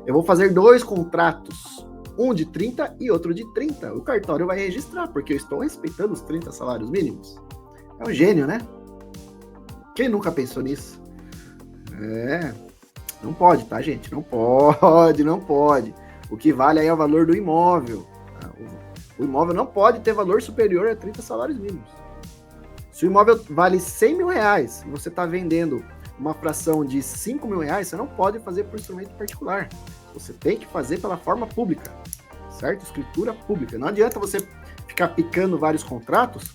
Eu vou fazer 2 contratos, um de 30 e outro de 30. O cartório vai registrar, porque eu estou respeitando os 30 salários mínimos. É um gênio, né? Quem nunca pensou nisso? Não pode, tá, gente? Não pode. O que vale aí é o valor do imóvel. O imóvel não pode ter valor superior a 30 salários mínimos. Se o imóvel vale R$100.000 e você está vendendo uma fração de R$5.000, você não pode fazer por instrumento particular. Você tem que fazer pela forma pública, certo? Escritura pública. Não adianta você ficar picando vários contratos,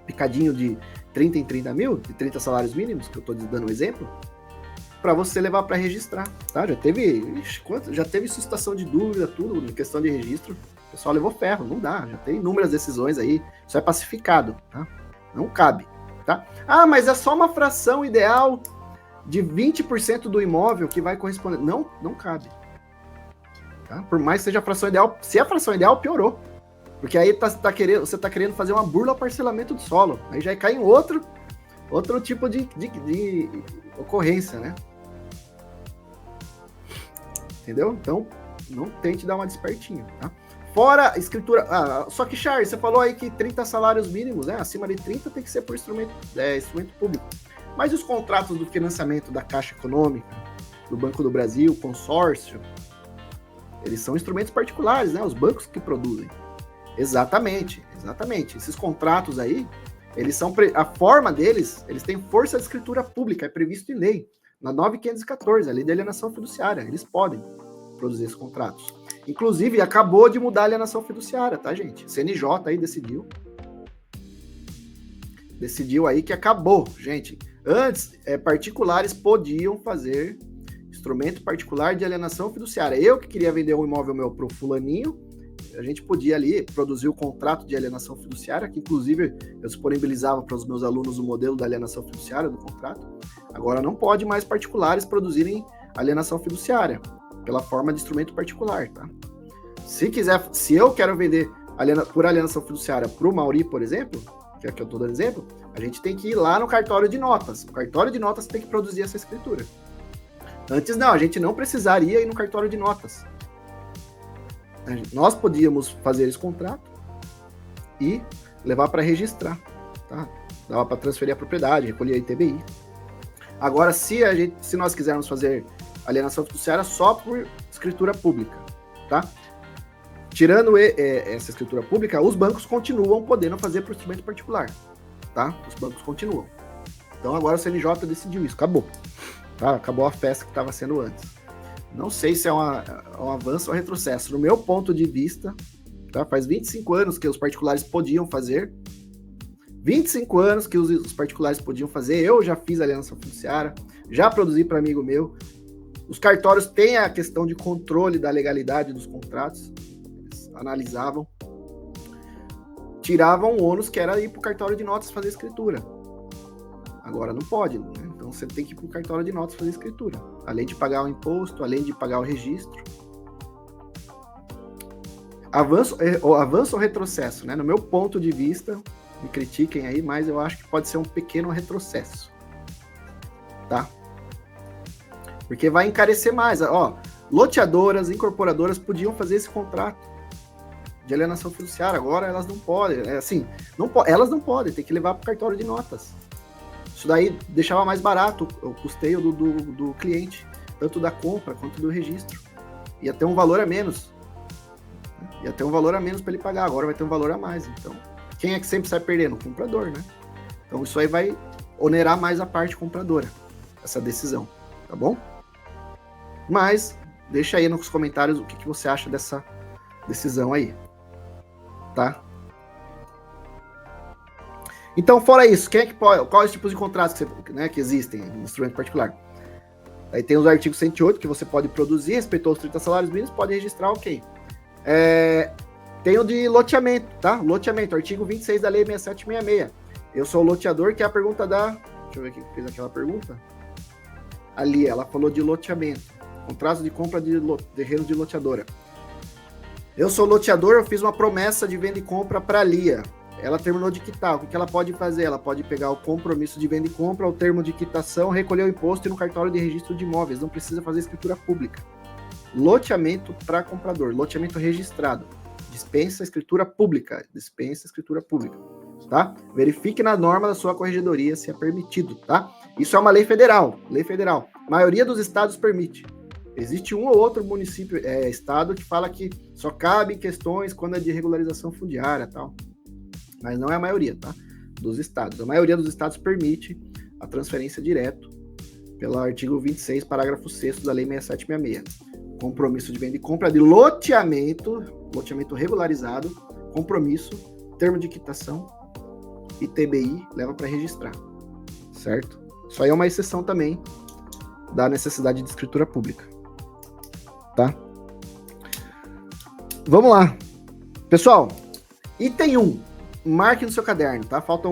picadinho de 30 em 30 mil, de 30 salários mínimos, que eu estou dando um exemplo, para você levar para registrar, tá? Já teve suscitação de dúvida, tudo, em questão de registro. O pessoal levou ferro, não dá, já tem inúmeras decisões aí, isso é pacificado, tá? Não cabe, tá? Mas é só uma fração ideal de 20% do imóvel que vai corresponder. Não cabe. Tá? Por mais que seja a fração ideal, se é a fração ideal, piorou. Porque aí você tá querendo fazer uma burla ao parcelamento do solo. Aí já cai em outro tipo de ocorrência, né? Entendeu? Então, não tente dar uma despertinho, tá? Fora escritura... só que, Charles, você falou aí que 30 salários mínimos, né? Acima de 30 tem que ser por instrumento público. Mas os contratos do financiamento da Caixa Econômica, do Banco do Brasil, consórcio, eles são instrumentos particulares, né? Os bancos que produzem. Exatamente. Esses contratos aí, eles são... A forma deles, eles têm força de escritura pública, é previsto em lei. Na 9.514, a lei de alienação fiduciária. Eles podem produzir esses contratos. Inclusive, acabou de mudar a alienação fiduciária, tá, gente? CNJ aí decidiu aí que acabou, gente. Antes, particulares podiam fazer instrumento particular de alienação fiduciária. Eu que queria vender um imóvel meu pro fulaninho, a gente podia ali produzir o contrato de alienação fiduciária, que inclusive eu disponibilizava para os meus alunos o modelo da alienação fiduciária do contrato. Agora não pode mais particulares produzirem alienação fiduciária pela forma de instrumento particular, tá? Se eu quero vender por alienação fiduciária para o Mauri, por exemplo, que é que eu estou dando exemplo, a gente tem que ir lá no cartório de notas. O cartório de notas tem que produzir essa escritura. Antes não, a gente não precisaria ir no cartório de notas. Nós podíamos fazer esse contrato e levar para registrar, tá? dava para transferir a propriedade, recolher a ITBI. Agora, se nós quisermos fazer alienação fiduciária só por escritura pública, tá? Tirando essa escritura pública, os bancos continuam podendo fazer por instrumento particular, tá? Os bancos continuam. Então agora o CNJ decidiu isso, acabou. Tá? Acabou a festa que estava sendo antes. Não sei se é um avanço ou retrocesso. No meu ponto de vista, tá? Faz 25 anos que os particulares podiam fazer. 25 anos que os particulares podiam fazer. Eu já fiz alienação fiduciária, já produzi para amigo meu. Os cartórios têm a questão de controle da legalidade dos contratos. Eles analisavam. Tiravam o ônus que era ir para o cartório de notas fazer escritura. Agora não pode, né? Então você tem que ir para o cartório de notas fazer escritura. Além de pagar o imposto, além de pagar o registro. Avanço ou retrocesso, né? No meu ponto de vista, me critiquem aí, mas eu acho que pode ser um pequeno retrocesso. Tá? Porque vai encarecer mais. Ó, loteadoras, incorporadoras podiam fazer esse contrato de alienação fiduciária. Agora elas não podem. Elas não podem, tem que levar para o cartório de notas. Isso daí deixava mais barato o custeio do cliente, tanto da compra quanto do registro. Ia ter um valor a menos. Ia ter um valor a menos para ele pagar, agora vai ter um valor a mais. Então, quem é que sempre sai perdendo? O comprador, né? Então, isso aí vai onerar mais a parte compradora, essa decisão, tá bom? Mas, deixa aí nos comentários o que você acha dessa decisão aí, tá? Então, fora isso, quem é que pode, quais tipos de contratos que existem no instrumento particular? Aí tem os artigos 108, que você pode produzir, respeitou os 30 salários mínimos, pode registrar, ok. Tem o de loteamento, tá? Loteamento, artigo 26 da Lei 6766. Eu sou o loteador, que é a pergunta da... Deixa eu ver quem fez aquela pergunta. Ali, ela falou de loteamento. Contrato de compra de terreno de loteadora. Eu sou loteador, eu fiz uma promessa de venda e compra para a Lia. Ela terminou de quitar. O que ela pode fazer? Ela pode pegar o compromisso de venda e compra, o termo de quitação, recolher o imposto e no cartório de registro de imóveis. Não precisa fazer escritura pública. Loteamento para comprador. Loteamento registrado. Dispensa escritura pública. Dispensa escritura pública. Tá? Verifique na norma da sua corregedoria se é permitido. Tá? Isso é uma lei federal. Lei federal. A maioria dos estados permite. Existe um ou outro município, estado, que fala que só cabe questões quando é de regularização fundiária e tal. Mas não é a maioria, tá? Dos estados. A maioria dos estados permite a transferência direto pelo artigo 26, parágrafo 6º da Lei 6766. Compromisso de venda e compra de loteamento regularizado, compromisso, termo de quitação, ITBI, leva para registrar, certo? Isso aí é uma exceção também da necessidade de escritura pública, tá? Vamos lá. Pessoal, item 1. Marque no seu caderno, tá? Falta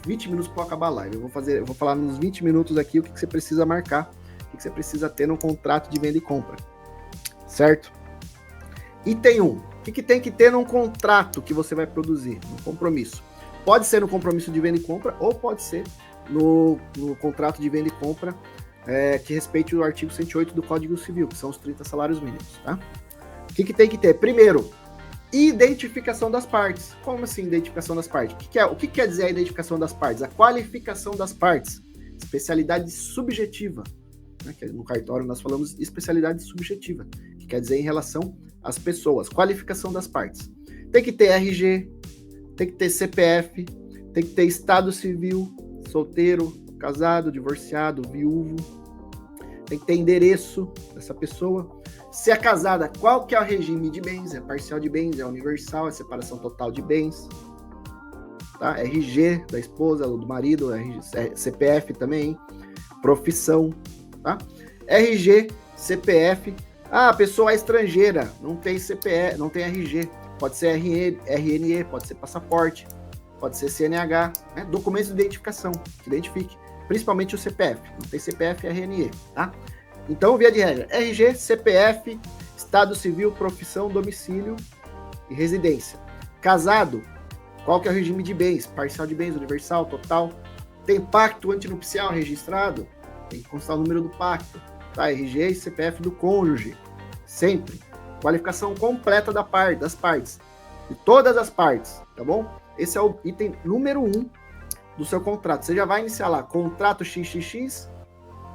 20 minutos para acabar a live. Eu vou falar nos 20 minutos aqui o que você precisa marcar, o que você precisa ter no contrato de venda e compra. Certo? Item 1. O que tem que ter num contrato que você vai produzir, no compromisso? Pode ser no compromisso de venda e compra ou pode ser no contrato de venda e compra que respeite o artigo 108 do Código Civil, que são os 30 salários mínimos, tá? O que tem que ter? Primeiro, identificação das partes. Como assim identificação das partes? O que quer dizer a identificação das partes? A qualificação das partes. Especialidade subjetiva. Né? Que no cartório nós falamos de especialidade subjetiva, que quer dizer em relação às pessoas. Qualificação das partes. Tem que ter RG, tem que ter CPF, tem que ter estado civil, solteiro, casado, divorciado, viúvo. Tem que ter endereço dessa pessoa. Se é casada, qual que é o regime de bens? É parcial de bens, é universal, é separação total de bens. Tá? RG da esposa, do marido, CPF também, profissão. Tá? RG, CPF. A pessoa é estrangeira, não tem CPF, não tem RG. Pode ser RNE, pode ser passaporte, pode ser CNH, né? Documentos de identificação, que identifique. Principalmente o CPF. Não tem CPF e RNE, tá? Então, via de regra, RG, CPF, estado civil, profissão, domicílio e residência. Casado, qual que é o regime de bens? Parcial de bens, universal, total. Tem pacto antinupcial registrado? Tem que constar o número do pacto. Tá? RG e CPF do cônjuge. Sempre. Qualificação completa das partes. de todas as partes, tá bom? Esse é o item número 1 do seu contrato. Você já vai iniciar lá, contrato XXX,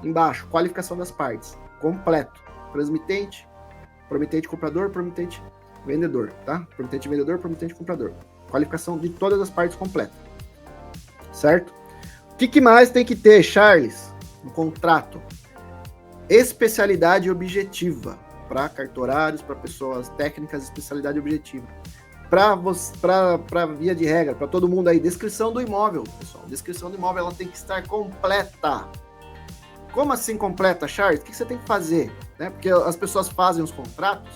embaixo, qualificação das partes, completo, transmitente, promitente comprador, promitente vendedor, tá? Promitente vendedor, promitente comprador. Qualificação de todas as partes completa, certo? O que mais tem que ter, Charles, no contrato? Especialidade objetiva para cartorários, para pessoas técnicas, especialidade objetiva. Para via de regra, para todo mundo aí, descrição do imóvel, pessoal. Descrição do imóvel, ela tem que estar completa. Como assim completa, Charles? O que você tem que fazer? Né? Porque as pessoas fazem os contratos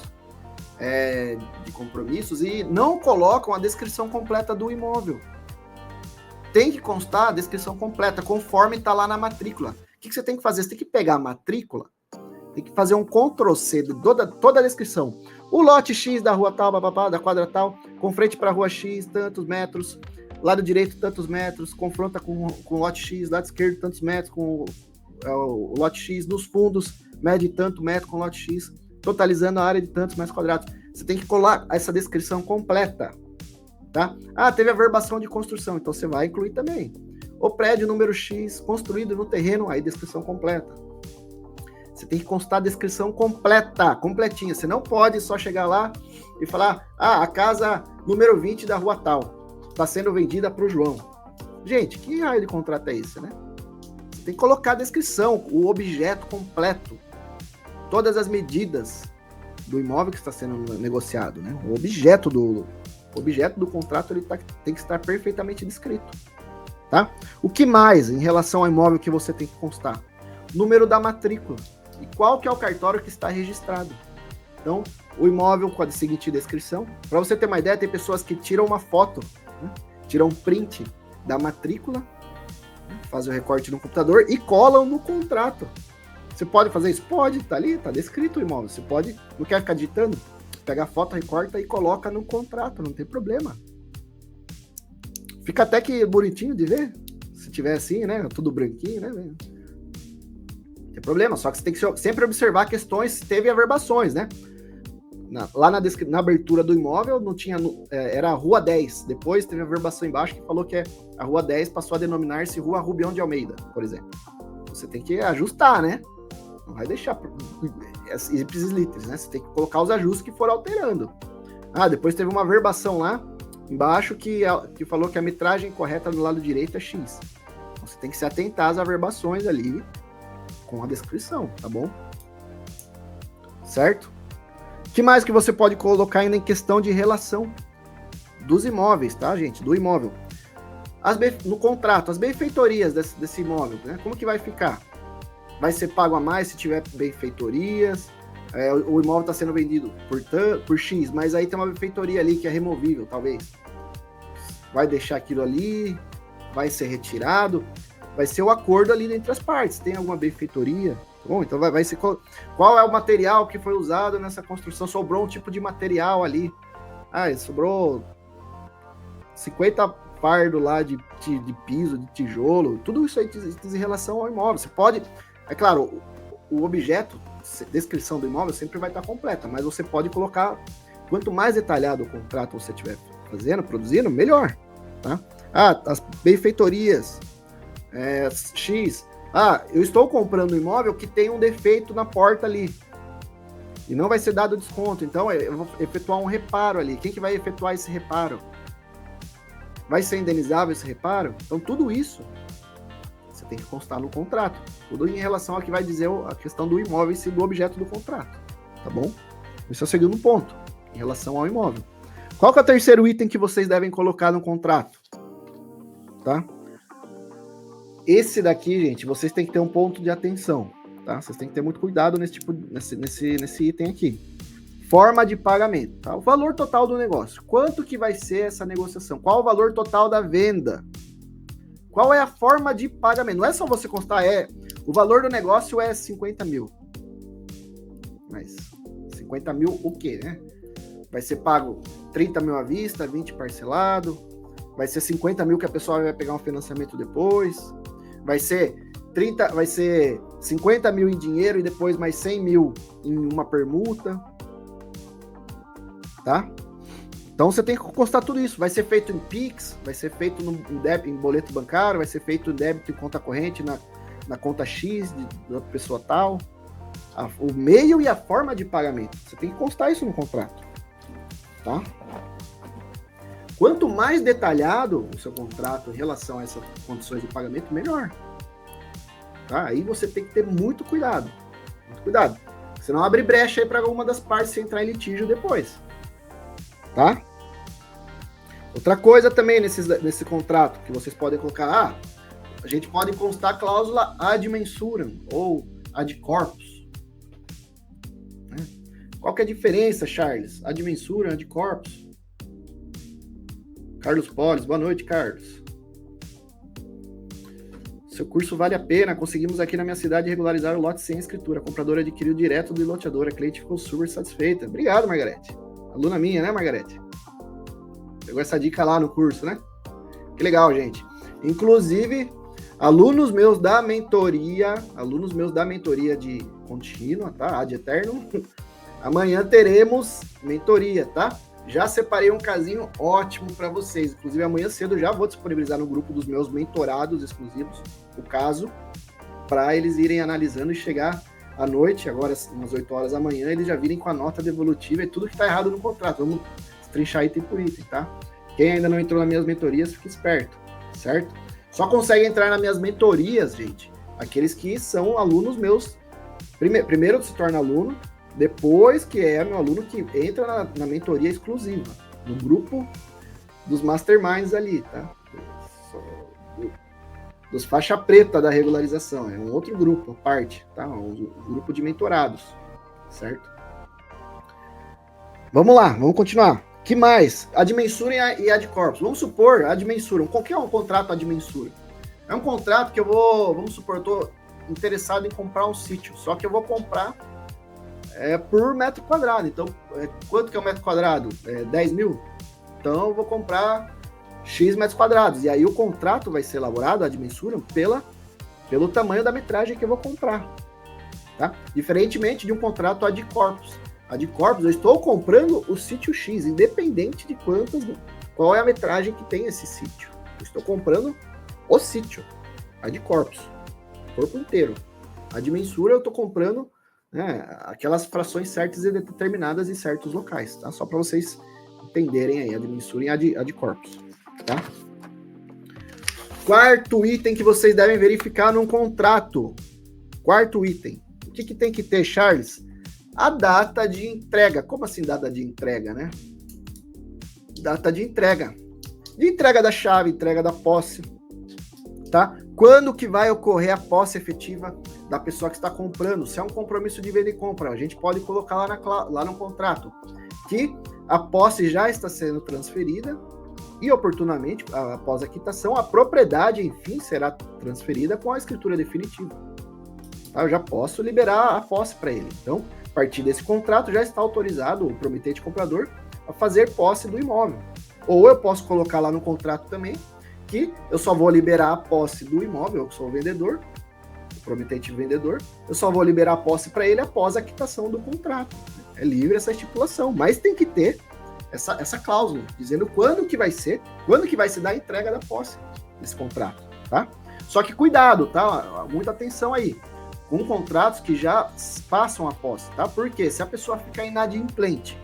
de compromissos e não colocam a descrição completa do imóvel. Tem que constar a descrição completa, conforme está lá na matrícula. O que você tem que fazer? Você tem que pegar a matrícula, tem que fazer um Ctrl+C de toda a descrição. O lote X da rua tal, da quadra tal, com frente para a rua X, tantos metros, lado direito, tantos metros, confronta com o lote X, lado esquerdo, tantos metros, com o lote X, nos fundos, mede tanto metro com o lote X, totalizando a área de tantos metros quadrados. Você tem que colar essa descrição completa, tá? Ah, teve a verbação de construção, então você vai incluir também. O prédio número X, construído no terreno, aí descrição completa. Você tem que constar a descrição completa, completinha. Você não pode só chegar lá e falar, a casa número 20 da rua tal está sendo vendida para o João. Gente, que raio de contrato é esse, né? Você tem que colocar a descrição, o objeto completo, todas as medidas do imóvel que está sendo negociado, né? O objeto do contrato ele tem que estar perfeitamente descrito, tá? O que mais em relação ao imóvel que você tem que constar? Número da matrícula. E qual que é o cartório que está registrado. Então, o imóvel com a seguinte descrição. Para você ter uma ideia, tem pessoas que tiram uma foto, né? Tiram um print da matrícula, né? Fazem o recorte no computador e colam no contrato. Você pode fazer isso? Pode, tá ali, tá descrito o imóvel. Você pode, não quer ficar digitando? Pega a foto, recorta e coloca no contrato, não tem problema. Fica até que bonitinho de ver, se tiver assim, né? Tudo branquinho, né? Tem problema, só que você tem que sempre observar questões se teve averbações, né? Lá na abertura do imóvel não tinha, era a Rua 10, depois teve a averbação embaixo que falou que a Rua 10 passou a denominar-se Rua Rubião de Almeida, por exemplo. Você tem que ajustar, né? Não vai deixar ipsis literis, né? Você tem que colocar os ajustes que foram alterando. Depois teve uma averbação lá embaixo que falou que a metragem correta do lado direito é X. Então, você tem que se atentar às averbações ali com a descrição, tá bom? Certo? O que mais que você pode colocar ainda em questão de relação dos imóveis, tá, gente? Do imóvel. No contrato, as benfeitorias desse imóvel, né? Como que vai ficar? Vai ser pago a mais se tiver benfeitorias? O imóvel está sendo vendido por X, mas aí tem uma benfeitoria ali que é removível, talvez. Vai deixar aquilo ali? Vai ser retirado? Vai ser o acordo ali entre as partes. Tem alguma benfeitoria? Bom, então vai ser qual é o material que foi usado nessa construção? Sobrou um tipo de material ali. Sobrou 50 fardo lá de piso, de tijolo. Tudo isso aí diz em relação ao imóvel. Você pode... É claro, o objeto, descrição do imóvel sempre vai estar completa, mas você pode colocar... Quanto mais detalhado o contrato você estiver produzindo, melhor. Tá? As benfeitorias... X, eu estou comprando um imóvel que tem um defeito na porta ali e não vai ser dado desconto, então eu vou efetuar um reparo ali. Quem que vai efetuar esse reparo? Vai ser indenizável esse reparo? Então tudo isso você tem que constar no contrato, tudo em relação ao que vai dizer a questão do imóvel e do objeto do contrato, tá bom? Esse é o segundo ponto, em relação ao imóvel. Qual que é o terceiro item que vocês devem colocar no contrato? Tá? Esse daqui, gente, vocês têm que ter um ponto de atenção, tá? Vocês têm que ter muito cuidado nesse item aqui. Forma de pagamento, tá? O valor total do negócio. Quanto que vai ser essa negociação? Qual o valor total da venda? Qual é a forma de pagamento? Não é só você constar, o valor do negócio é 50 mil. Mas 50 mil o quê, né? Vai ser pago 30 mil à vista, 20 parcelado, vai ser 50 mil que a pessoa vai pegar um financiamento depois, vai ser 50 mil em dinheiro e depois mais 100 mil em uma permuta, tá? Então você tem que constar tudo isso. Vai ser feito em Pix, vai ser feito em boleto bancário, vai ser feito em débito em conta corrente na conta X da pessoa tal. O meio e a forma de pagamento. Você tem que constar isso no contrato. Tá? Quanto mais detalhado o seu contrato em relação a essas condições de pagamento, melhor. Tá? Aí você tem que ter muito cuidado. Muito cuidado. Senão abre brecha aí para alguma das partes entrar em litígio depois. Tá? Outra coisa também nesse contrato que vocês podem colocar, a gente pode constar a cláusula ad mensuram ou ad corpus. Né? Qual que é a diferença, Charles? Ad mensuram, ad corpus? Carlos Polis, boa noite, Carlos. Seu curso vale a pena. Conseguimos aqui na minha cidade regularizar o lote sem escritura. A compradora adquiriu direto do loteador. A cliente ficou super satisfeita. Obrigado, Margarete. Aluna minha, né, Margarete? Pegou essa dica lá no curso, né? Que legal, gente. Inclusive, alunos meus da mentoria de contínua, tá? Ad eterno. Amanhã teremos mentoria, tá? Já separei um casinho ótimo para vocês. Inclusive, amanhã cedo já vou disponibilizar no grupo dos meus mentorados exclusivos o caso, para eles irem analisando e chegar à noite, agora umas 8 horas da manhã, eles já virem com a nota devolutiva e tudo que está errado no contrato. Vamos trinchar item por item, tá? Quem ainda não entrou nas minhas mentorias, fique esperto, certo? Só consegue entrar nas minhas mentorias, gente, aqueles que são alunos meus. Primeiro se torna aluno, depois que é meu aluno que entra na mentoria exclusiva, no grupo dos masterminds ali, tá? Dos faixa preta da regularização, é um outro grupo, a parte, tá? Um grupo de mentorados, certo? Vamos lá, vamos continuar. Que mais? Ad mensuram e ad corpus. Vamos supor, ad mensuram. Qual que é um contrato ad mensuram? É um contrato que vamos supor, eu tô interessado em comprar um sítio, só que eu vou comprar por metro quadrado. Então, quanto que é um metro quadrado? 10 mil? Então, eu vou comprar X metros quadrados. E aí, o contrato vai ser elaborado, ad mensuram, pelo tamanho da metragem que eu vou comprar. Tá? Diferentemente de um contrato ad corpus. Ad corpus, eu estou comprando o sítio X, independente de qual é a metragem que tem esse sítio. Eu estou comprando o sítio. Ad corpus. Corpo inteiro. Ad mensuram, eu estou comprando aquelas frações certas e determinadas em certos locais, tá? Só para vocês entenderem aí, ad mensuram e ad corpus, tá? Quarto item que vocês devem verificar num contrato. Quarto item. O que tem que ter, Charles? A data de entrega. Como assim data de entrega, né? Data de entrega. De entrega da chave, entrega da posse, tá? Quando que vai ocorrer a posse efetiva da pessoa que está comprando? Se é um compromisso de venda e compra, a gente pode colocar lá no contrato que a posse já está sendo transferida e, oportunamente, após a quitação, a propriedade, enfim, será transferida com a escritura definitiva. Tá? Eu já posso liberar a posse para ele. Então, a partir desse contrato, já está autorizado o prometente comprador a fazer posse do imóvel. Ou eu posso colocar lá no contrato também que eu só vou liberar a posse do imóvel, eu que sou o vendedor, o prometente vendedor, eu só vou liberar a posse para ele após a quitação do contrato. É livre essa estipulação, mas tem que ter essa cláusula, dizendo quando que vai se dar a entrega da posse desse contrato, tá? Só que cuidado, tá? Muita atenção aí, com contratos que já passam a posse, tá? Porque se a pessoa ficar inadimplente,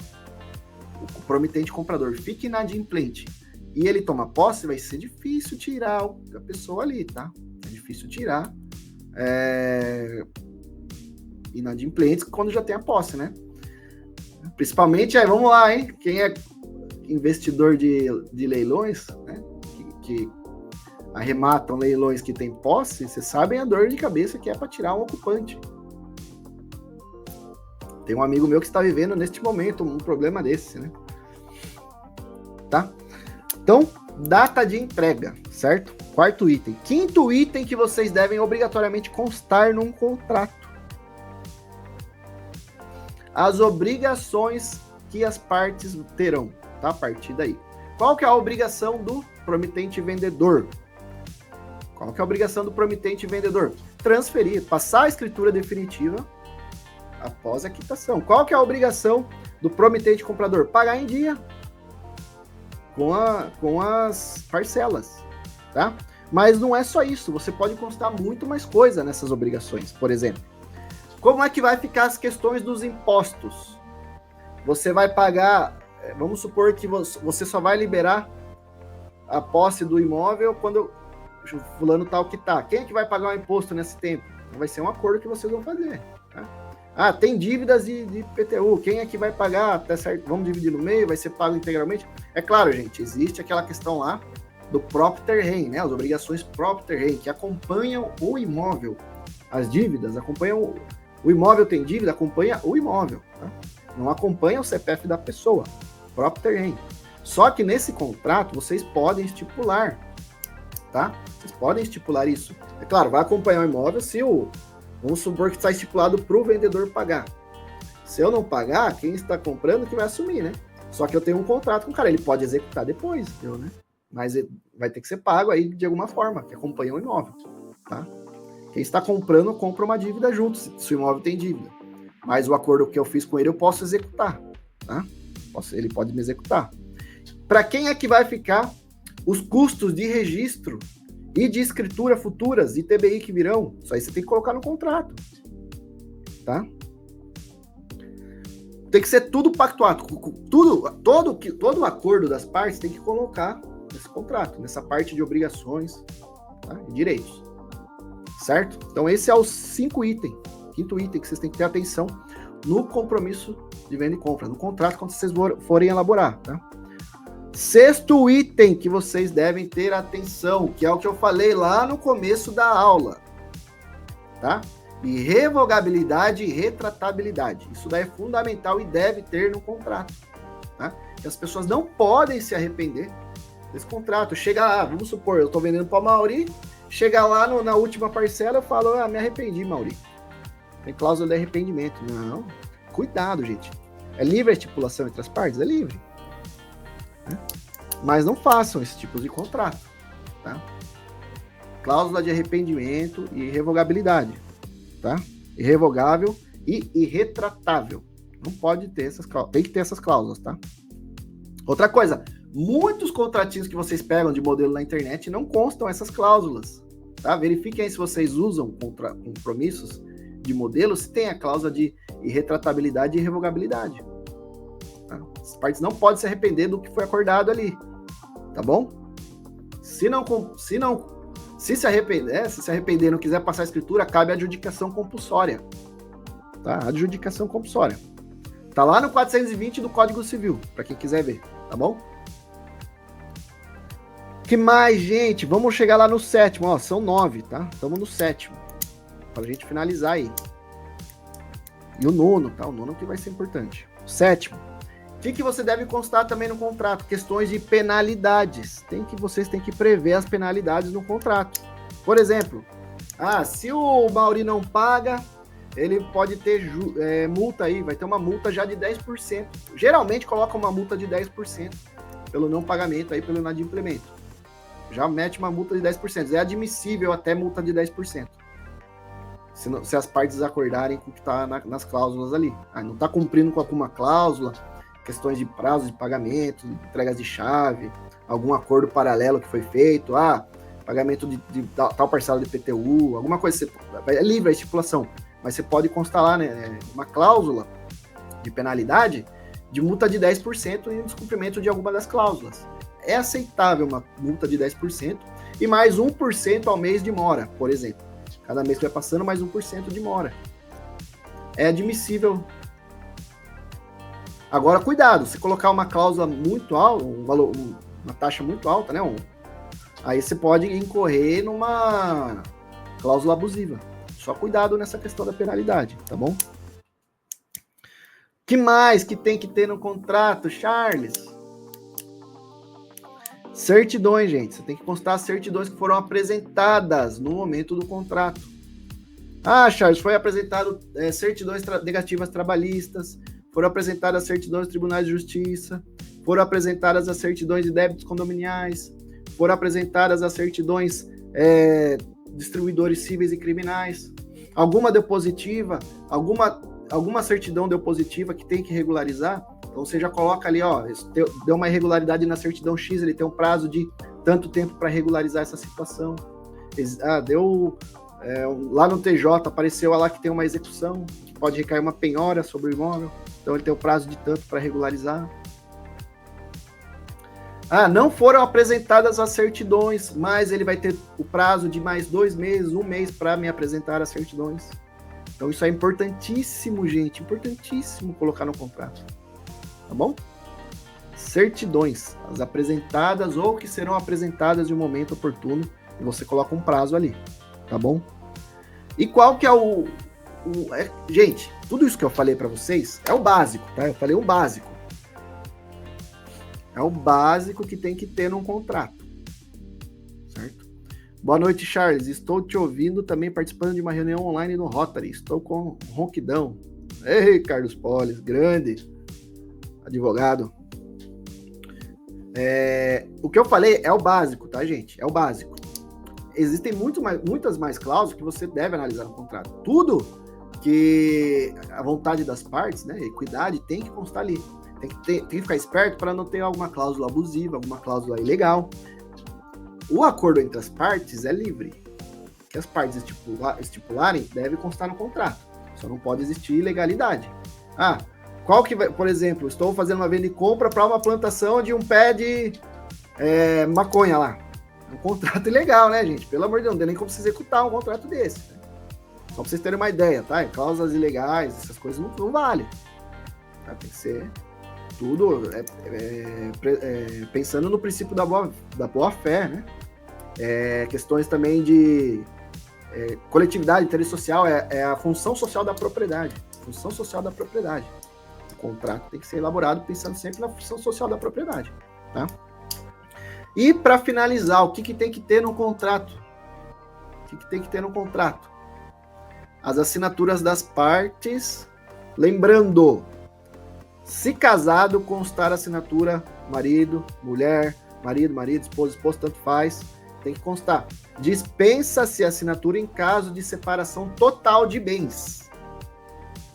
o prometente comprador fica inadimplente e ele toma posse, vai ser difícil tirar a pessoa ali, tá? É difícil tirar inadimplentes quando já tem a posse, né? Principalmente, vamos lá, hein? Quem é investidor de leilões, né? Que arrematam leilões que tem posse, vocês sabem a dor de cabeça que é para tirar um ocupante. Tem um amigo meu que está vivendo neste momento um problema desse, né? Tá? Então, data de entrega, certo? Quarto item. Quinto item que vocês devem obrigatoriamente constar num contrato. As obrigações que as partes terão, tá? A partir daí. Qual que é a obrigação do promitente vendedor? Qual que é a obrigação do promitente vendedor? Transferir, passar a escritura definitiva após a quitação. Qual que é a obrigação do promitente comprador? Pagar em dia. com as parcelas, tá? Mas não é só isso, você pode constar muito mais coisa nessas obrigações. Por exemplo, como é que vai ficar as questões dos impostos? Você vai pagar, vamos supor que você só vai liberar a posse do imóvel quando o fulano tal que tá. Quem é que vai pagar o imposto nesse tempo? Vai ser um acordo que vocês vão fazer, tá? Ah, tem dívidas de IPTU, quem é que vai pagar? Até certo, vamos dividir no meio, vai ser pago integralmente? É claro, gente, existe aquela questão lá do propter rem, né? As obrigações propter rem, que acompanham o imóvel. As dívidas acompanham o imóvel, tem dívida, acompanha o imóvel, tá? Não acompanha o CPF da pessoa, propter rem. Só que nesse contrato vocês podem estipular, tá? Vocês podem estipular isso. É claro, vai acompanhar o imóvel se vamos supor que está estipulado para o vendedor pagar. Se eu não pagar, quem está comprando que vai assumir, né? Só que eu tenho um contrato com o cara, ele pode executar depois, entendeu, né? Mas vai ter que ser pago aí de alguma forma, que acompanha o imóvel, tá? Quem está comprando, compra uma dívida junto, se o imóvel tem dívida. Mas o acordo que eu fiz com ele, eu posso executar, tá? Ele pode me executar. Para quem é que vai ficar os custos de registro e de escritura futuras, e TBI que virão? Isso aí você tem que colocar no contrato, tá? Tem que ser tudo pactuado. Todo acordo das partes tem que colocar nesse contrato, nessa parte de obrigações, tá? E direitos. Certo? Então esse é o quinto item que vocês têm que ter atenção no compromisso de venda e compra, no contrato, quando vocês forem elaborar, tá? Sexto item que vocês devem ter atenção, que é o que eu falei lá no começo da aula, tá? Irrevogabilidade e retratabilidade. Isso daí é fundamental e deve ter no contrato, tá? E as pessoas não podem se arrepender desse contrato. Chega lá, vamos supor, eu estou vendendo para o Mauri, chega lá na última parcela, eu falo, me arrependi, Mauri. Tem cláusula de arrependimento. Não, cuidado, gente. É livre a estipulação entre as partes? É livre. Né? Mas não façam esse tipo de contrato, tá? Cláusula de arrependimento e irrevogabilidade, tá? Irrevogável e irretratável. Não pode ter essas cláusulas. Tem que ter essas cláusulas, tá? Outra coisa, muitos contratinhos que vocês pegam de modelo na internet não constam essas cláusulas, tá? Verifiquem aí se vocês usam compromissos de modelo, se tem a cláusula de irretratabilidade e irrevogabilidade. Tá? As partes não podem se arrepender do que foi acordado ali, tá bom? Se se arrepender e não quiser passar a escritura, cabe a adjudicação compulsória, tá? Adjudicação compulsória. Tá lá no 420 do Código Civil, para quem quiser ver, tá bom? Que mais, gente? Vamos chegar lá no sétimo, ó, são 9, tá? Estamos no sétimo, pra gente finalizar aí. E o nono, tá? O nono que vai ser importante. O sétimo. O que você deve constar também no contrato? Questões de penalidades. Vocês têm que prever as penalidades no contrato. Por exemplo, se o Mauri não paga, ele pode ter multa aí, vai ter uma multa já de 10%. Geralmente coloca uma multa de 10% pelo não pagamento aí, pelo inadimplemento. Já mete uma multa de 10%. É admissível até multa de 10%. Se as partes acordarem com o que está nas cláusulas ali. Não está cumprindo com alguma cláusula, questões de prazo de pagamento, entregas de chave, algum acordo paralelo que foi feito, pagamento de tal parcela de IPTU, alguma coisa, é livre a estipulação, mas você pode constar lá, né, uma cláusula de penalidade de multa de 10% em descumprimento de alguma das cláusulas. É aceitável uma multa de 10% e mais 1% ao mês de mora, por exemplo. Cada mês que vai passando, mais 1% de mora. É admissível. Agora, cuidado, se colocar uma cláusula muito alta, uma taxa muito alta, né? Aí você pode incorrer numa cláusula abusiva. Só cuidado nessa questão da penalidade, tá bom? Que mais que tem que ter no contrato, Charles? Certidões, gente. Você tem que constar as certidões que foram apresentadas no momento do contrato. Charles, foi apresentado certidões negativas trabalhistas, foram apresentadas certidões dos tribunais de justiça, foram apresentadas as certidões de débitos condominiais, foram apresentadas as certidões distribuidores cíveis e criminais, alguma deu positiva, alguma certidão deu positiva que tem que regularizar, Então você já coloca ali, ó, deu uma irregularidade na certidão X, ele tem um prazo de tanto tempo para regularizar essa situação. Lá no TJ apareceu lá que tem uma execução, que pode recair uma penhora sobre o imóvel, então ele tem o prazo de tanto para regularizar. Não foram apresentadas as certidões, mas ele vai ter o prazo de mais 2 meses, 1 mês para me apresentar as certidões. Então isso é importantíssimo, gente, importantíssimo colocar no contrato, tá bom? Certidões, as apresentadas ou que serão apresentadas em um momento oportuno, e você coloca um prazo ali, tá bom? E qual que é gente, tudo isso que eu falei para vocês é o básico, tá? Eu falei o básico. É o básico que tem que ter num contrato, certo? Boa noite, Charles. Estou te ouvindo também participando de uma reunião online no Rotary. Estou com ronquidão. Ei, Carlos Polis, grande advogado. O que eu falei é o básico, tá, gente? É o básico. Existem muitas mais cláusulas que você deve analisar no contrato. Tudo que a vontade das partes, né, equidade, tem que constar ali. Tem que ficar esperto para não ter alguma cláusula abusiva, alguma cláusula ilegal. O acordo entre as partes é livre. O que as partes estipularem deve constar no contrato. Só não pode existir ilegalidade. Qual que vai, por exemplo, estou fazendo uma venda e compra para uma plantação de um pé de maconha lá. É um contrato ilegal, né, gente? Pelo amor de Deus, não tem nem como se executar um contrato desse. Né? Só para vocês terem uma ideia, tá? Cláusulas ilegais, essas coisas não valem. Tá? Tem que ser tudo pensando no princípio da boa fé, né? Questões também de coletividade, interesse social, é a função social da propriedade. Função social da propriedade. O contrato tem que ser elaborado pensando sempre na função social da propriedade, tá? E para finalizar, o que tem que ter no contrato? O que tem que ter no contrato? As assinaturas das partes, lembrando, se casado, constar a assinatura marido, mulher, marido, esposa, tanto faz, tem que constar. Dispensa-se a assinatura em caso de separação total de bens.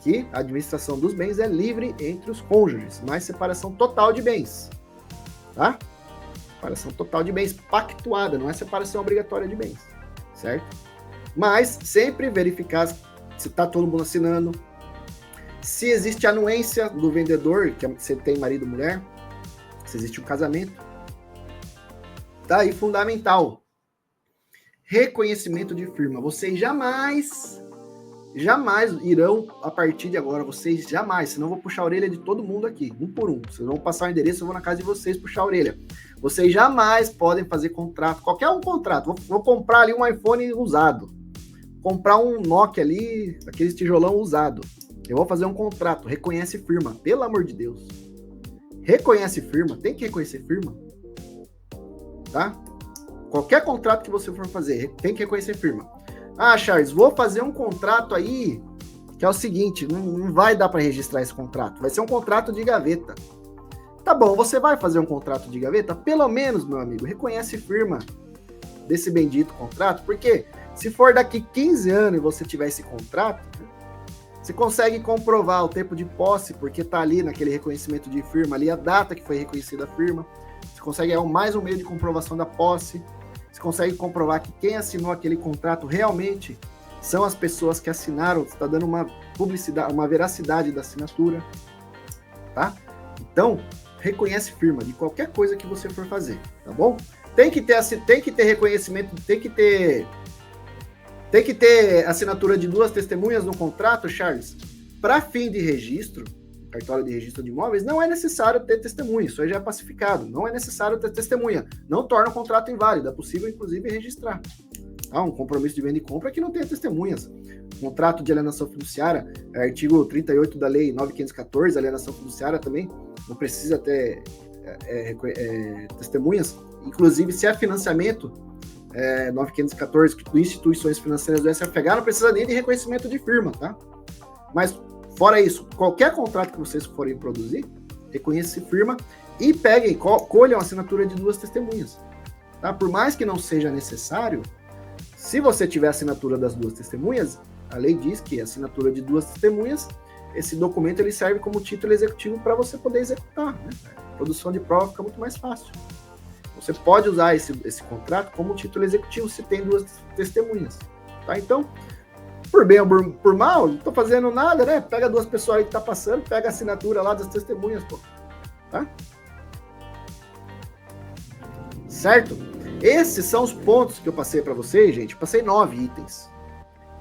Que a administração dos bens é livre entre os cônjuges, mas separação total de bens. Tá? Separação total de bens pactuada, não é separação obrigatória de bens. Certo? Mas sempre verificar se está todo mundo assinando. Se existe anuência do vendedor, que você tem marido e mulher, se existe um casamento. Tá aí, fundamental. Reconhecimento de firma. Vocês jamais irão, a partir de agora, senão eu vou puxar a orelha de todo mundo aqui, um por um. Vocês vão passar o endereço, eu vou na casa de vocês puxar a orelha. Vocês jamais podem fazer contrato, qualquer um contrato. Vou comprar ali um iPhone usado. Comprar um Nokia ali, aquele tijolão usado. Eu vou fazer um contrato, reconhece firma, pelo amor de Deus. Reconhece firma, tem que reconhecer firma. Tá? Qualquer contrato que você for fazer, tem que reconhecer firma. Charles, vou fazer um contrato aí, que é o seguinte, não vai dar para registrar esse contrato, vai ser um contrato de gaveta. Tá bom, você vai fazer um contrato de gaveta? Pelo menos, meu amigo, reconhece firma desse bendito contrato, porque se for daqui 15 anos e você tiver esse contrato, você consegue comprovar o tempo de posse, porque está ali naquele reconhecimento de firma, ali a data que foi reconhecida a firma. Você consegue mais um meio de comprovação da posse. Você consegue comprovar que quem assinou aquele contrato realmente são as pessoas que assinaram. Você está dando uma publicidade, uma veracidade da assinatura. Tá? Então, reconhece firma de qualquer coisa que você for fazer, tá bom? Tem que ter reconhecimento, tem que ter assinatura de 2 testemunhas no contrato, Charles. Para fim de registro, cartório de registro de imóveis, não é necessário ter testemunha, isso aí já é pacificado, não é necessário ter testemunha, não torna o contrato inválido, é possível inclusive registrar. Um compromisso de venda e compra que não tenha testemunhas. Contrato de alienação fiduciária, artigo 38 da lei 9514, alienação fiduciária também, não precisa ter testemunhas, inclusive se é financiamento, 9514, instituições financeiras do SFH, não precisa nem de reconhecimento de firma, tá? Mas, fora isso, qualquer contrato que vocês forem produzir, reconheça firma e peguem, colham a assinatura de 2 testemunhas, tá? Por mais que não seja necessário, se você tiver a assinatura das 2 testemunhas, a lei diz que a assinatura de 2 testemunhas esse documento ele serve como título executivo para você poder executar, né? A produção de prova fica muito mais fácil. Você pode usar esse contrato como título executivo se tem duas testemunhas, tá? Então, por bem ou por mal, não tô fazendo nada, né? Pega duas pessoas aí que tá passando, pega a assinatura lá das testemunhas, pô, tá? Certo? Esses são os pontos que eu passei para vocês, gente. Eu passei 9 itens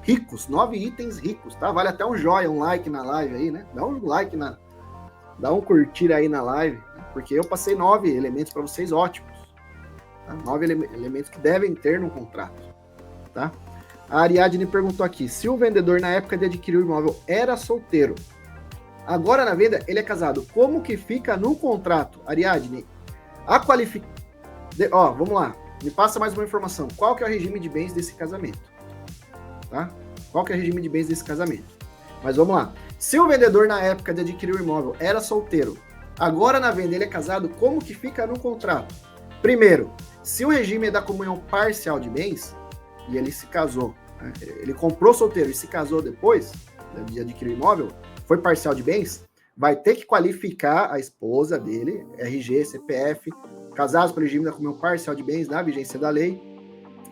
ricos, 9 itens ricos, tá? Vale até um joinha, um like na live aí, né? Dá um like, dá um curtir aí na live, né? Porque eu passei 9 elementos para vocês ótimos. Tá? 9 elementos que devem ter no contrato, tá? A Ariadne perguntou aqui, se o vendedor na época de adquirir o imóvel era solteiro, agora na venda ele é casado, como que fica no contrato? Ariadne, a qualificação... Ó, vamos lá, me passa mais uma informação. Qual que é o regime de bens desse casamento? Tá? Qual que é o regime de bens desse casamento? Mas vamos lá. Se o vendedor na época de adquirir o imóvel era solteiro, agora na venda ele é casado, como que fica no contrato? Primeiro, se o regime é da comunhão parcial de bens, e ele se casou, né? Ele comprou solteiro e se casou depois de adquirir o imóvel, foi parcial de bens, vai ter que qualificar a esposa dele, RG, CPF, casados pelo regime da comunhão parcial de bens, na vigência da lei,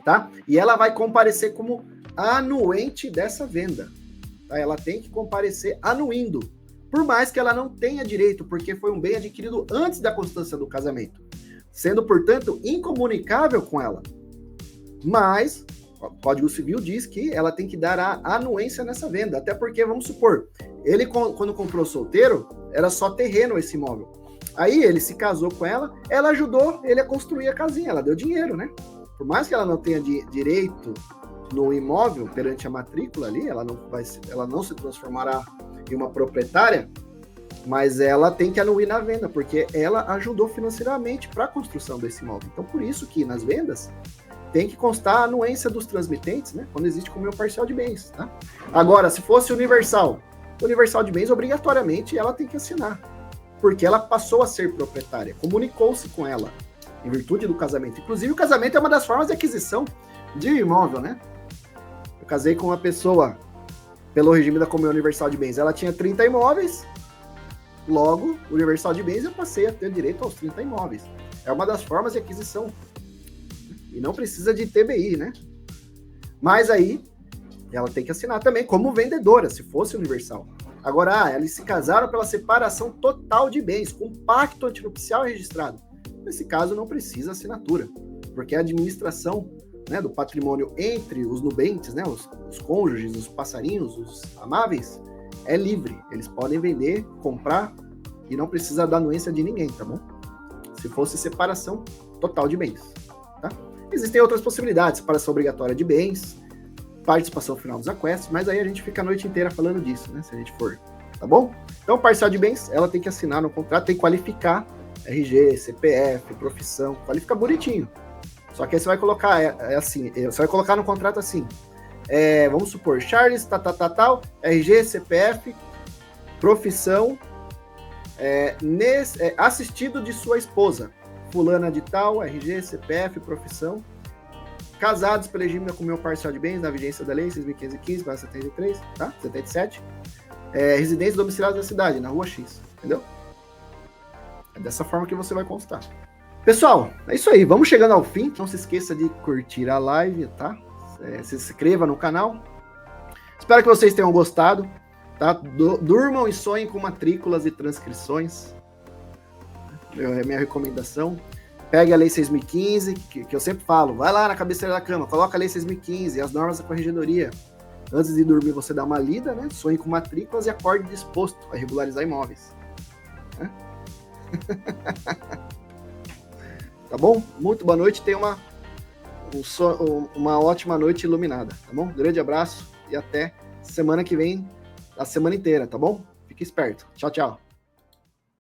tá? E ela vai comparecer como anuente dessa venda, tá? Ela tem que comparecer anuindo, por mais que ela não tenha direito, porque foi um bem adquirido antes da constância do casamento, sendo, portanto, incomunicável com ela. Mas o Código Civil diz que ela tem que dar a anuência nessa venda, até porque, vamos supor, ele quando comprou solteiro, era só terreno esse imóvel. Aí ele se casou com ela ajudou ele a construir a casinha, ela deu dinheiro, né? Por mais que ela não tenha direito no imóvel perante a matrícula ali, ela não se transformará em uma proprietária, mas ela tem que anuir na venda, porque ela ajudou financeiramente para a construção desse imóvel. Então, por isso que nas vendas tem que constar a anuência dos transmitentes, né? Quando existe comunhão parcial de bens, tá? Agora, se fosse universal de bens, obrigatoriamente ela tem que assinar, porque ela passou a ser proprietária, comunicou-se com ela, em virtude do casamento. Inclusive, o casamento é uma das formas de aquisição de imóvel, né? Eu casei com uma pessoa pelo regime da comunhão universal de bens. Ela tinha 30 imóveis, logo, universal de bens, eu passei a ter direito aos 30 imóveis. É uma das formas de aquisição. E não precisa de TBI, né? Mas aí, ela tem que assinar também como vendedora, se fosse universal. Agora, eles se casaram pela separação total de bens, com pacto antinupcial registrado. Nesse caso, não precisa assinatura, porque a administração, né, do patrimônio entre os nubentes, né, os cônjuges, os passarinhos, os amáveis, é livre. Eles podem vender, comprar e não precisa da anuência de ninguém, tá bom? Se fosse separação total de bens, tá? Existem outras possibilidades, separação obrigatória de bens, participação final dos aquestos, mas aí a gente fica a noite inteira falando disso, né, se a gente for, tá bom? Então, parcial de bens, ela tem que assinar no contrato, tem que qualificar RG, CPF, profissão, qualifica bonitinho. Só que aí você vai colocar assim, você vai colocar no contrato assim, vamos supor, Charles, tal, RG, CPF, profissão, assistido de sua esposa, fulana de tal, RG, CPF, profissão, casados pelo regime da comunhão parcial de bens, na vigência da lei 6.515/73, tá? 77, residência domiciliada da cidade, na rua X, entendeu? É dessa forma que você vai constar. Pessoal, é isso aí, vamos chegando ao fim. Não se esqueça de curtir a live, tá? Se inscreva no canal. Espero que vocês tenham gostado, tá? Durmam e sonhem com matrículas e transcrições. É minha recomendação. Pegue a Lei 6.015, que eu sempre falo. Vai lá na cabeceira da cama, coloca a Lei 6.015 e as normas da corregedoria. Antes de dormir, você dá uma lida, né? Sonhe com matrículas e acorde disposto a regularizar imóveis. Né? Tá bom? Muito boa noite. Tenha uma ótima noite iluminada, tá bom? Grande abraço e até semana que vem, a semana inteira, tá bom? Fique esperto. Tchau, tchau.